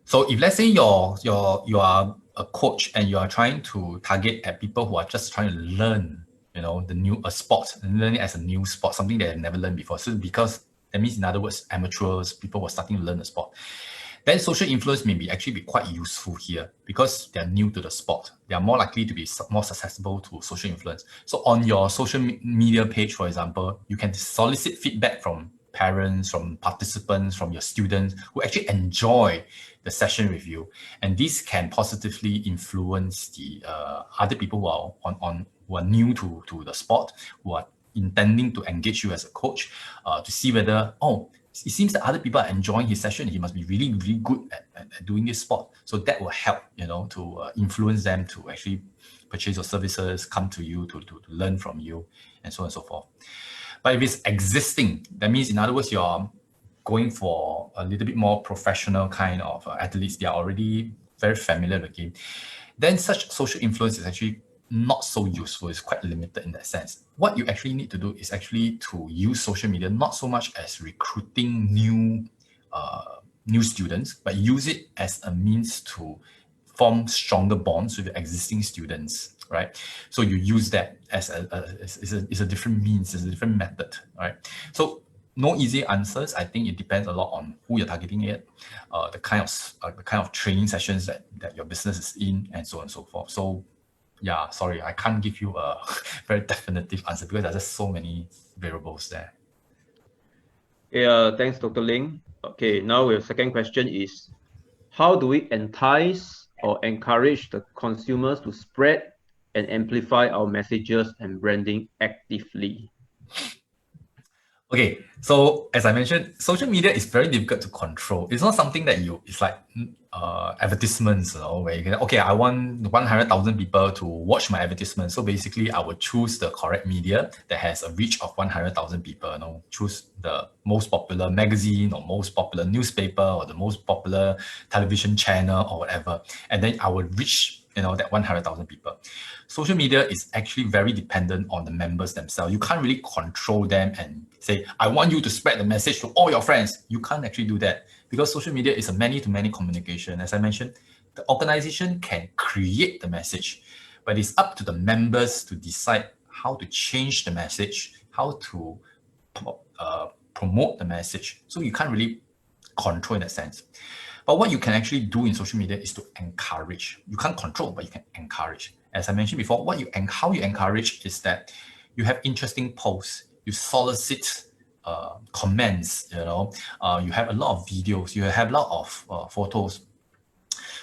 So if let's say you are a coach and you are trying to target at people who are just trying to learn, a sport, and learn it as a new sport, something they have never learned before. So because that means, in other words, amateurs, people who are starting to learn the sport, then social influence may actually be quite useful here because they're new to the sport. They are more likely to be more susceptible to social influence. So on your social media page, for example, you can solicit feedback from parents, from participants, from your students who actually enjoy the session with you. And this can positively influence the other people who are who are new to the sport, who are intending to engage you as a coach, to see whether, oh, it seems that other people are enjoying his session. He must be really, really good at doing this sport. So that will help, to influence them to actually purchase your services, come to you to learn from you, and so on and so forth. But if it's existing, that means, in other words, you're going for a little bit more professional kind of athletes. They are already very familiar with the game. Then such social influence is actually not so useful. It's quite limited in that sense. What you actually need to do is actually to use social media not so much as recruiting new students, but use it as a means to form stronger bonds with existing students, right? So you use that as a different means, as a different method, right? So no easy answers. I think it depends a lot on who you're targeting it, the kind of training sessions that your business is in, and so on and so forth. So yeah, sorry, I can't give you a very definitive answer because there's just so many variables there. Yeah, thanks, Dr. Ling. Okay, now your second question is, how do we entice or encourage the consumers to spread and amplify our messages and branding actively? Okay, so as I mentioned, social media is very difficult to control. It's not something that it's like advertisements, where you can, okay, I want 100,000 people to watch my advertisement. So basically, I would choose the correct media that has a reach of 100,000 people. Choose the most popular magazine or most popular newspaper or the most popular television channel or whatever, and then I would reach that 100,000 people. Social media is actually very dependent on the members themselves. You can't really control them and say, I want you to spread the message to all your friends. You can't actually do that because social media is a many-to-many communication. As I mentioned, the organization can create the message, but it's up to the members to decide how to change the message, how to promote the message. So you can't really control in that sense. But what you can actually do in social media is to encourage. You can't control, but you can encourage. As I mentioned before, how you encourage is that you have interesting posts, you solicit comments, you have a lot of videos, you have a lot of photos.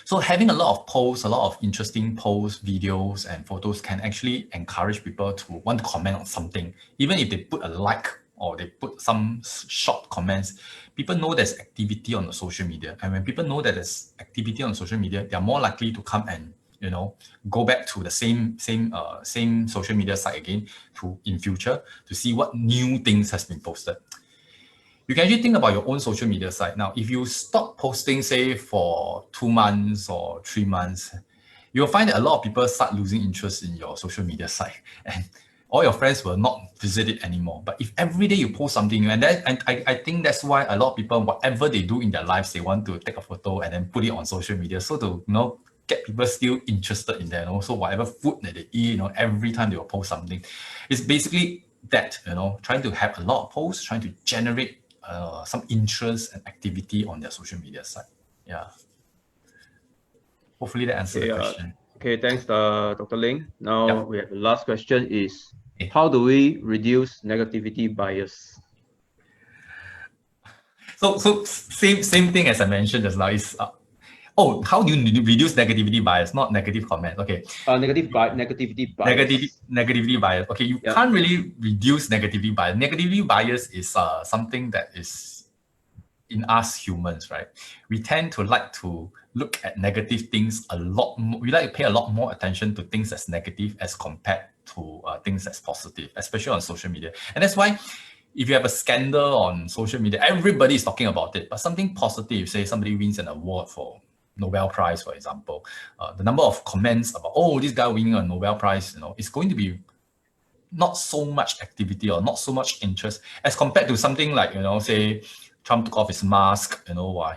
So having a lot of posts, a lot of interesting posts, videos, and photos can actually encourage people to want to comment on something. Even if they put a like or they put some short comments, people know there's activity on the social media. And when people know that there's activity on social media, they're more likely to come and go back to the same social media site again in future to see what new things has been posted. You can actually think about your own social media site. Now, if you stop posting, say, for 2 months or 3 months, you'll find that a lot of people start losing interest in your social media site, and all your friends will not visit it anymore. But if every day you post something new, and I think that's why a lot of people, whatever they do in their lives, they want to take a photo and then put it on social media, so to get people still interested in that. And also whatever food that they eat, every time they will post something. It's basically that, trying to have a lot of posts, trying to generate some interest and activity on their social media site. Yeah. Hopefully that answers the question. Okay, thanks, Dr. Ling. Now we have the last question is, how do we reduce negativity bias? So same thing as I mentioned just now is, how do you reduce negativity bias? Not negative comment. Okay. Negativity bias. Negativity bias. Okay, you can't really reduce negativity bias. Negativity bias is something that is in us humans, right? We tend to like to look at negative things a lot more. We like to pay a lot more attention to things that's negative as compared to things that's positive, especially on social media. And that's why if you have a scandal on social media, everybody is talking about it. But something positive, say somebody wins an award for Nobel Prize, for example, the number of comments about, this guy winning a Nobel Prize, is going to be not so much activity or not so much interest as compared to something like, say Trump took off his mask,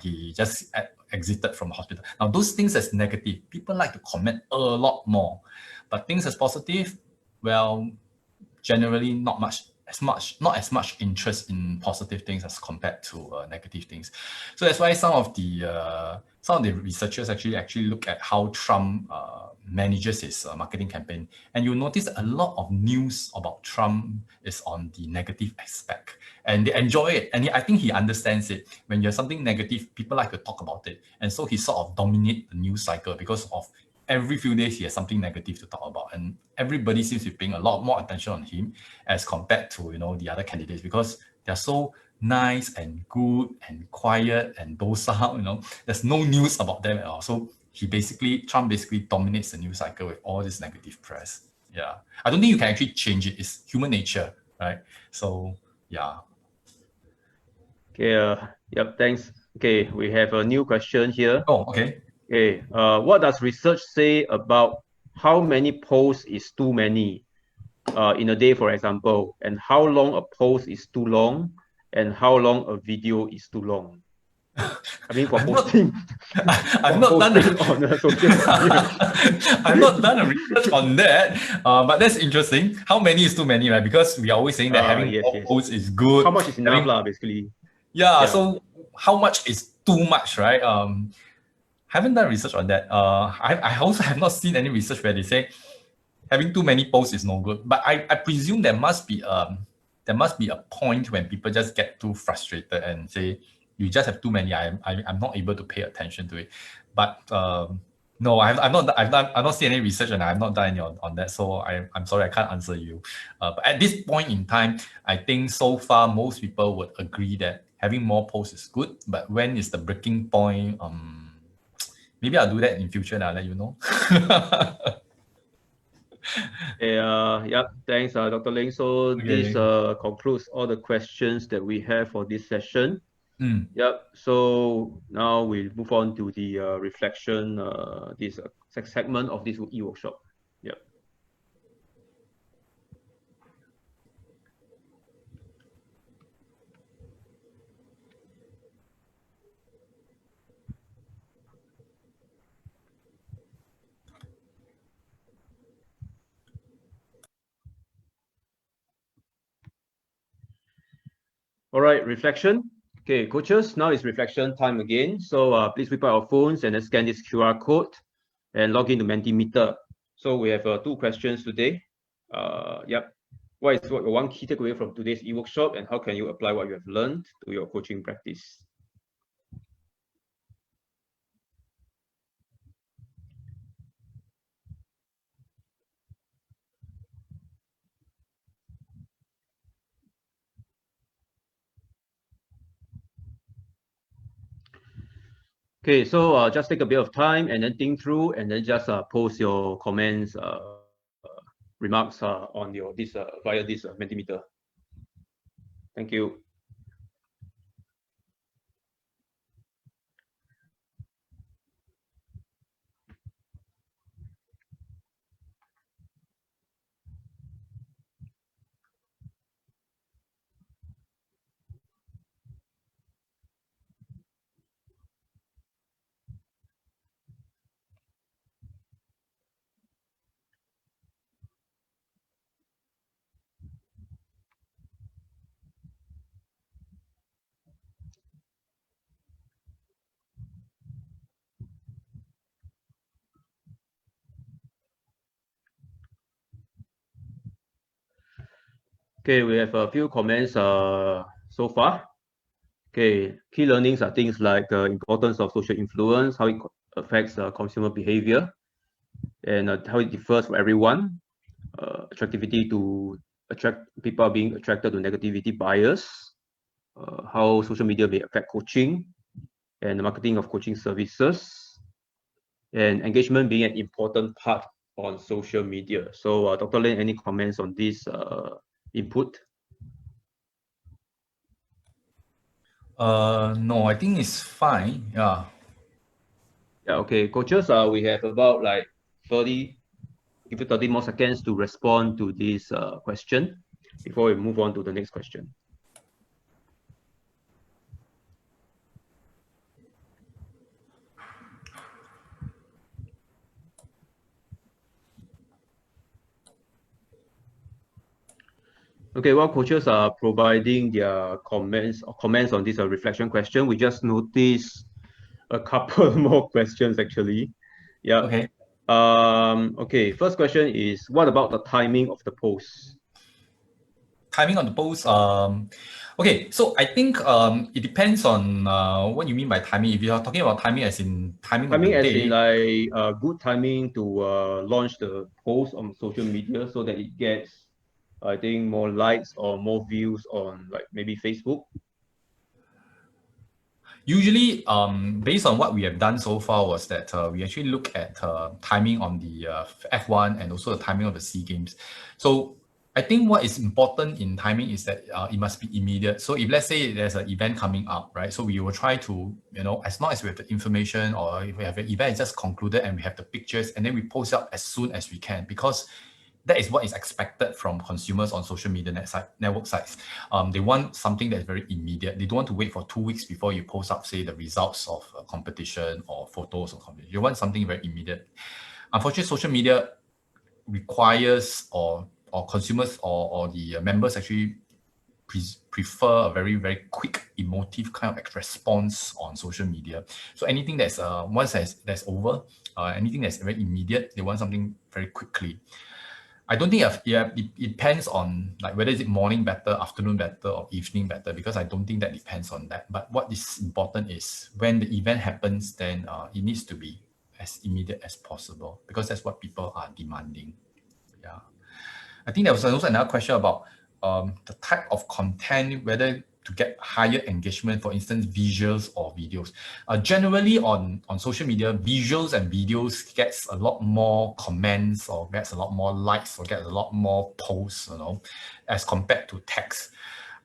he just exited from the hospital. Now, those things as negative, people like to comment a lot more. But things as positive, well, generally not much not as much interest in positive things as compared to negative things. So that's why some of the researchers actually look at how Trump manages his marketing campaign, and you'll notice a lot of news about Trump is on the negative aspect, and they enjoy it. And I think he understands it. When you're something negative, people like to talk about it, and so he sort of dominate the news cycle because of every few days he has something negative to talk about, and everybody seems to be paying a lot more attention on him as compared to the other candidates, because they're so nice and good and quiet and docile. There's no news about them at all. So Trump basically dominates the news cycle with all this negative press. Yeah, I don't think you can actually change it. It's human nature, right? So yeah. Okay. Yep. Thanks. Okay. We have a new question here. Oh, okay. Okay. What does research say about how many posts is too many in a day, for example, and how long a post is too long, and how long a video is too long? I mean, for posting, I've not done on social media. I've not done a research on that, but that's interesting. How many is too many, right? Because we are always saying that having Yes, more yes. posts is good. How much is enough, basically? Yeah. So how much is too much, right? Haven't done research on that. I also have not seen any research where they say having too many posts is no good. But I presume there must be a point when people just get too frustrated and say, you just have too many. I'm not able to pay attention to it. But no, I've not seen any research, and I've not done any on that. So I'm sorry, I can't answer you. But at this point in time, I think so far most people would agree that having more posts is good. But when is the breaking point? Maybe I'll do that in future, and I'll let you know. Yep. Thanks, Dr. Ling. So this concludes all the questions that we have for this session. Yep. So now we move on to the reflection, this segment of this e-workshop. Yep. All right, reflection. Okay, coaches, now it's reflection time again. So please whip out your phones and then scan this QR code and log into Mentimeter. So we have 2 questions today. Yep. What is one key takeaway from today's e-workshop, and how can you apply what you have learned to your coaching practice? Okay, so just take a bit of time and then think through, and then just post your comments, remarks on your via this Mentimeter. Thank you. Okay, we have a few comments so far. Okay, key learnings are things like importance of social influence, how it affects consumer behavior, and how it differs for everyone. Attractivity to attract people are being attracted to negativity bias. How social media may affect coaching and the marketing of coaching services, and engagement being an important part on social media. So, Dr. Lin, any comments on this input? No, I think it's fine. Yeah. Yeah, okay. Coaches, we have about like 30, give you 30 more seconds to respond to this question before we move on to the next question. Okay, while coaches are providing their comments on this reflection question, we just noticed a couple more questions actually. Yeah. Okay. Okay, first question is, what about the timing of the post? Timing on the post. Okay, so I think it depends on what you mean by timing. If you are talking about timing as in timing of the Timing as in day, like good timing to launch the post on social media so that it gets, I think, more likes or more views on like maybe Facebook. usually, based on what we have done so far, was that we actually look at timing on the F1 and also the timing of the SEA Games. So I think what is important in timing is that it must be immediate. So if let's say there's an event coming up, right? So we will try to, as long as we have the information or if we have an event just concluded and we have the pictures and then we post up as soon as we can because that is what is expected from consumers on social media network sites. They want something that's very immediate. They don't want to wait for 2 weeks before you post up, say, the results of a competition or photos of competition. You want something very immediate. Unfortunately, social media requires or consumers or the members actually prefer a very, very quick emotive kind of response on social media. So anything that's once that's over, anything that's very immediate, they want something very quickly. I don't think it depends on like whether is it morning better, afternoon better, or evening better, because I don't think that depends on that. But what is important is when the event happens, then it needs to be as immediate as possible because that's what people are demanding. Yeah. I think there was also another question about the type of content, whether to get higher engagement, for instance, visuals or videos. Generally on social media, visuals and videos gets a lot more comments or gets a lot more likes or gets a lot more posts, as compared to text.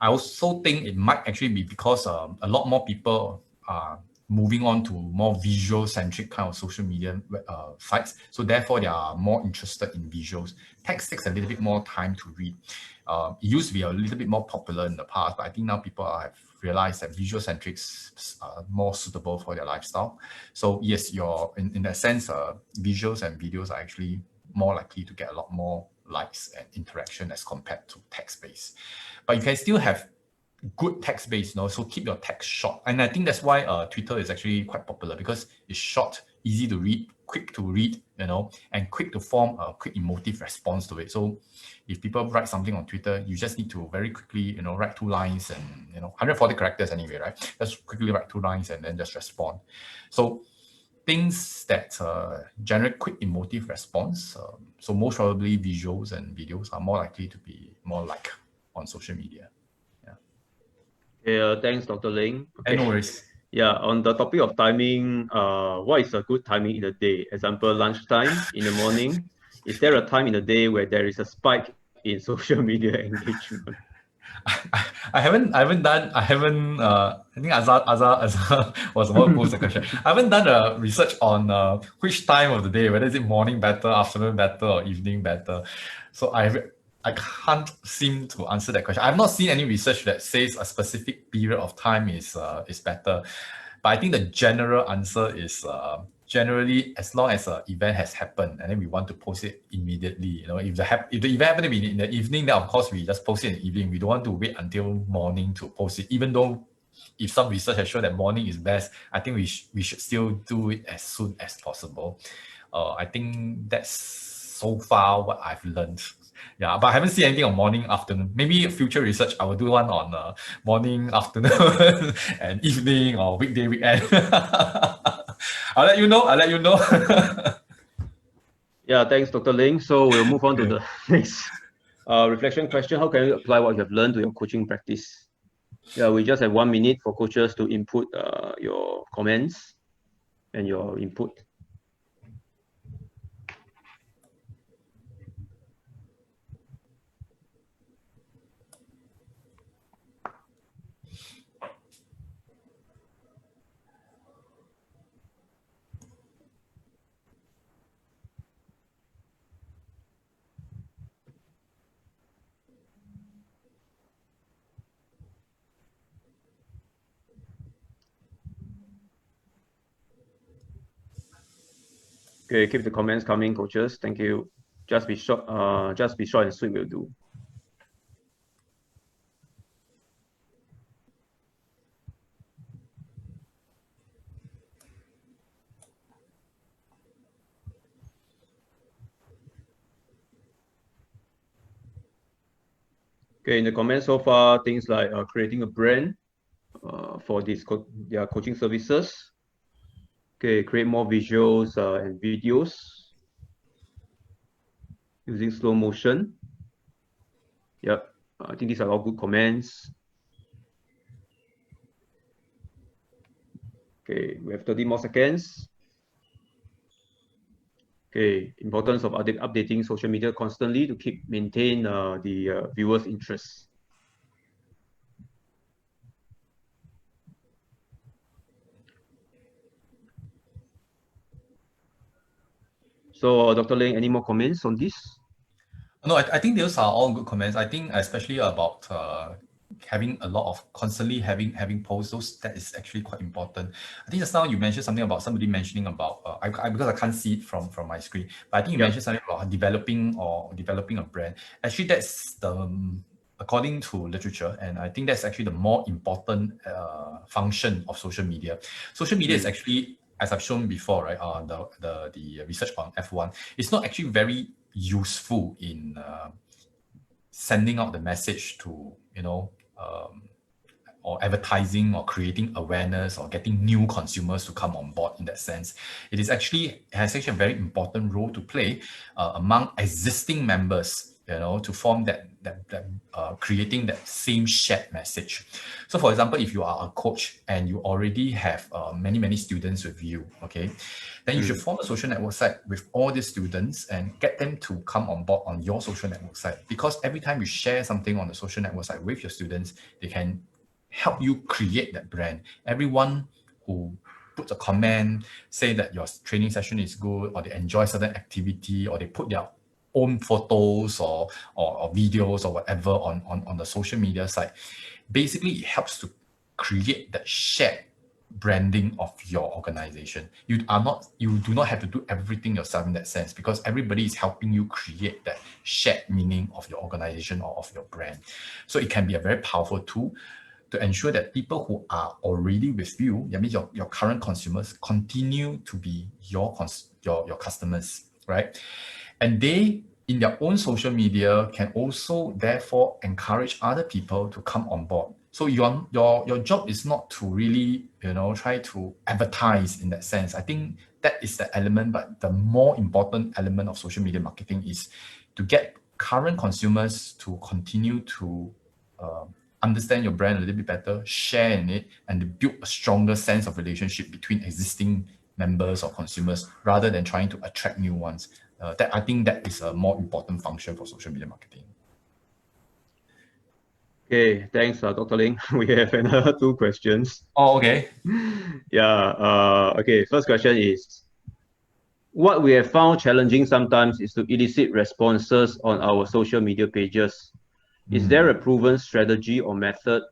I also think it might actually be because a lot more people are moving on to more visual-centric kind of social media sites. So therefore, they are more interested in visuals. Text takes a little bit more time to read. It used to be a little bit more popular in the past, but I think now people have realized that visual-centrics are more suitable for their lifestyle. So yes, in that sense, visuals and videos are actually more likely to get a lot more likes and interaction as compared to text-based. But you can still have good text-based, so keep your text short. And I think that's why Twitter is actually quite popular because it's short, easy to read, quick to read, and quick to form a quick emotive response to it. So if people write something on Twitter, you just need to very quickly, write 2 lines and, 140 characters anyway, right? Just quickly write 2 lines and then just respond. So things that generate quick emotive response, so most probably visuals and videos are more likely to be more like on social media. Yeah, thanks, Dr. Ling. Okay. No worries. Yeah, on the topic of timing, what is a good timing in the day? Example, lunchtime, in the morning. Is there a time in the day where there is a spike in social media engagement? I haven't done, I think Azar was the one who posed the question. I haven't done a research on which time of the day, whether is it morning better, afternoon better, or evening better. So I can't seem to answer that question. I've not seen any research that says a specific period of time is better. But I think the general answer is generally as long as an event has happened and then we want to post it immediately. If the event happened to be in the evening, then of course we just post it in the evening. We don't want to wait until morning to post it, even though if some research has shown that morning is best, I think we should still do it as soon as possible. I think that's so far what I've learned. Yeah, but I haven't seen anything on morning, afternoon. Maybe future research, I will do one on morning, afternoon, and evening or weekday, weekend. I'll let you know. Yeah, thanks, Dr. Ling. So we'll move on to Okay. the next reflection question. How can you apply what you have learned to your coaching practice? Yeah, we just have 1 minute for coaches to input your comments and your input. Okay, keep the comments coming, coaches. Thank you. Just be short and sweet will do. Okay, in the comments so far, things like creating a brand for their coaching services. Okay, create more visuals and videos using slow motion. Yep, I think these are all good comments. Okay, we have 30 more seconds. Okay, importance of updating social media constantly to maintain the viewers' interest. So, Dr. Ling, any more comments on this? No, I think those are all good comments. I think especially about having a lot of constantly having posts, that is actually quite important. I think just now you mentioned something about somebody mentioning about because I can't see it from my screen, but I think you mentioned something about developing a brand. Actually, that's the according to literature, and I think that's actually the more important function of social media. Social media is actually, as I've shown before, right? The research on F1, it's not actually very useful in sending out the message to or advertising or creating awareness or getting new consumers to come on board. In that sense, it has actually a very important role to play among existing members, to form that creating that same shared message. So for example, if you are a coach and you already have many students with you, okay, then you should form a social network site with all the students and get them to come on board on your social network site, because every time you share something on the social network site with your students, they can help you create that brand. Everyone who puts a comment, say that your training session is good, or they enjoy certain activity, or they put their own photos or videos or whatever on the social media site, basically it helps to create that shared branding of your organization. You do not have to do everything yourself in that sense, because everybody is helping you create that shared meaning of your organization or of your brand. So it can be a very powerful tool to ensure that people who are already with you, that means your current consumers, continue to be your customers, right? And they, in their own social media, can also therefore encourage other people to come on board. So your job is not to really try to advertise in that sense. I think that is the element, but the more important element of social media marketing is to get current consumers to continue to understand your brand a little bit better, share in it, and to build a stronger sense of relationship between existing members or consumers, rather than trying to attract new ones. I think that is a more important function for social media marketing. Okay, thanks, Dr. Ling. We have another 2 questions. Oh, okay. Yeah. Okay, first question is, what we have found challenging sometimes is to elicit responses on our social media pages. Is there a proven strategy or method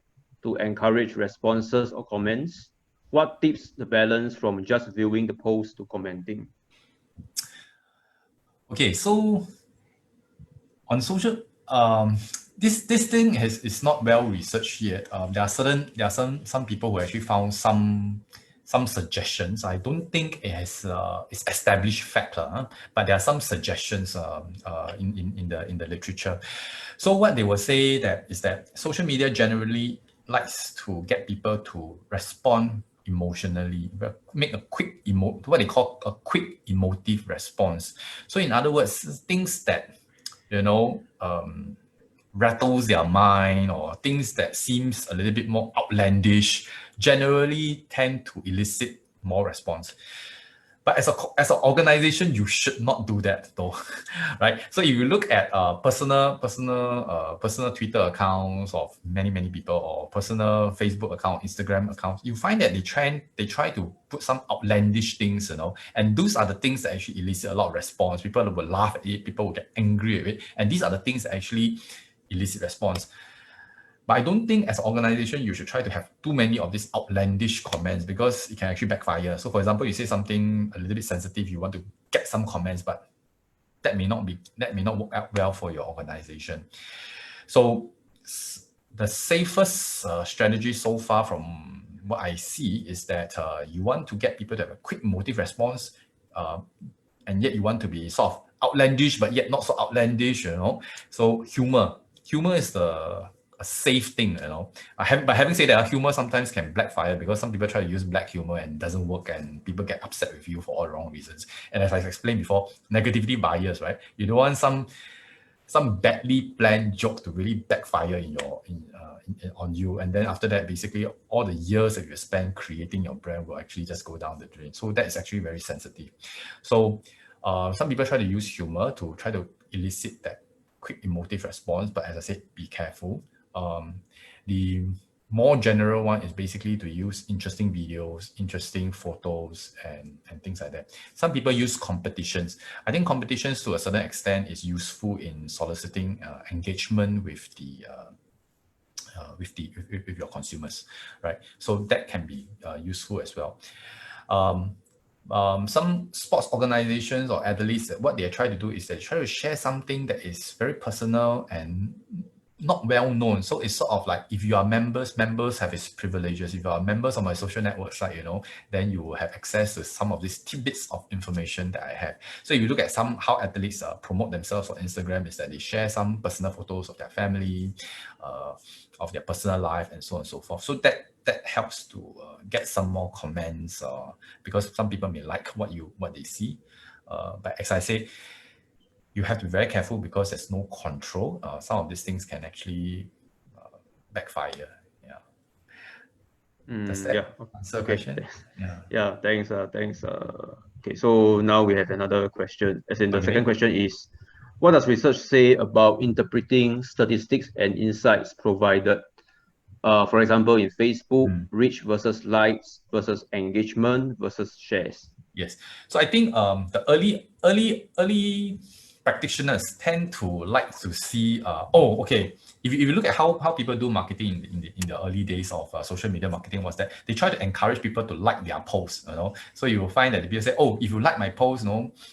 to encourage responses or comments? What tips the balance from just viewing the post to commenting? Okay, so on social, this thing is not well researched yet. There are some people who actually found some suggestions. I don't think it has it's established fact, but there are some suggestions in the literature. So what they will say is that social media generally likes to get people to respond emotionally, make a quick what they call a quick emotive response. So in other words, things that rattles their mind, or things that seems a little bit more outlandish, generally tend to elicit more response. But as an organization, you should not do that, though, right? So if you look at personal Twitter accounts of many people, or personal Facebook account, Instagram accounts, you find that they try to put some outlandish things, and those are the things that actually elicit a lot of response. People will laugh at it, people will get angry at it, and these are the things that actually elicit response. But I don't think as an organization you should try to have too many of these outlandish comments, because it can actually backfire. So for example, you say something a little bit sensitive, you want to get some comments, but that may not work out well for your organization. So the safest strategy so far from what I see is that you want to get people to have a quick emotive response, and yet you want to be sort of outlandish, but yet not so outlandish, So humor humor is a safe thing, But having said that, humor sometimes can backfire because some people try to use black humor and it doesn't work, and people get upset with you for all the wrong reasons. And as I explained before, negativity bias, right? You don't want some badly planned joke to really backfire on you, and then after that, basically all the years that you spent creating your brand will actually just go down the drain. So that is actually very sensitive. So some people try to use humor to try to elicit that quick emotive response, but as I said, be careful. The more general one is basically to use interesting videos, interesting photos, and things like that. Some people use competitions. I think competitions to a certain extent is useful in soliciting engagement with with your consumers, right? So that can be useful as well. Some sports organizations or athletes, what they try to do is they try to share something that is very personal and not well known. So it's sort of like, if you are members have its privileges. If you are members of my social network site, then you will have access to some of these tidbits of information that I have. So if you look at how athletes promote themselves on Instagram, is that they share some personal photos of their family, of their personal life, and so on and so forth. So that helps to get some more comments, because some people may like what they see. But as I say, you have to be very careful because there's no control. Some of these things can actually backfire. Yeah. Does that answer the question? Yeah. Thanks. Okay, so now we have another question. As in, the second question is, what does research say about interpreting statistics and insights provided? For example, in Facebook, reach versus likes versus engagement versus shares. Yes. So I think the early practitioners tend to like to see, if you look at how people do marketing in the early days of social media marketing, was that they try to encourage people to like their posts. So you will find that people say, if you like my post,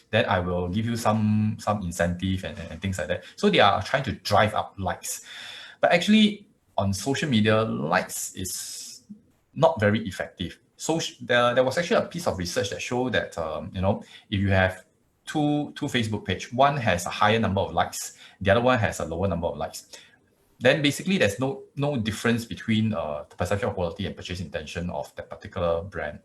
then I will give you some incentive and things like that. So they are trying to drive up likes. But actually, on social media, likes is not very effective. So there was actually a piece of research that showed that if you have two Facebook page, one has a higher number of likes, the other one has a lower number of likes, then basically there's no difference between the perception of quality and purchase intention of that particular brand.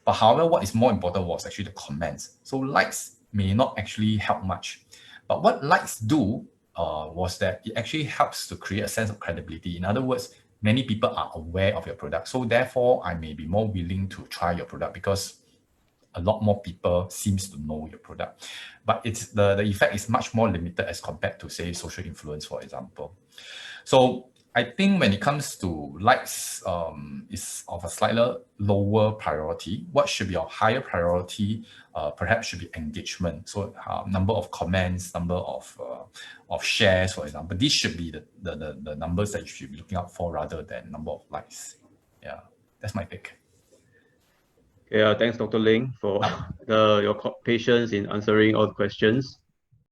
But however, what is more important was actually the comments. So likes may not actually help much, but what likes do was that it actually helps to create a sense of credibility. In other words, many people are aware of your product. So therefore, I may be more willing to try your product because a lot more people seems to know your product. But it's the effect is much more limited as compared to, say, social influence, for example. So I think when it comes to likes, is of a slightly lower priority. What should be a higher priority? Perhaps should be engagement. So number of comments, number of shares, for example. These should be the numbers that you should be looking out for rather than number of likes. Yeah, that's my pick. Yeah, thanks, Dr. Ling, for your patience in answering all the questions.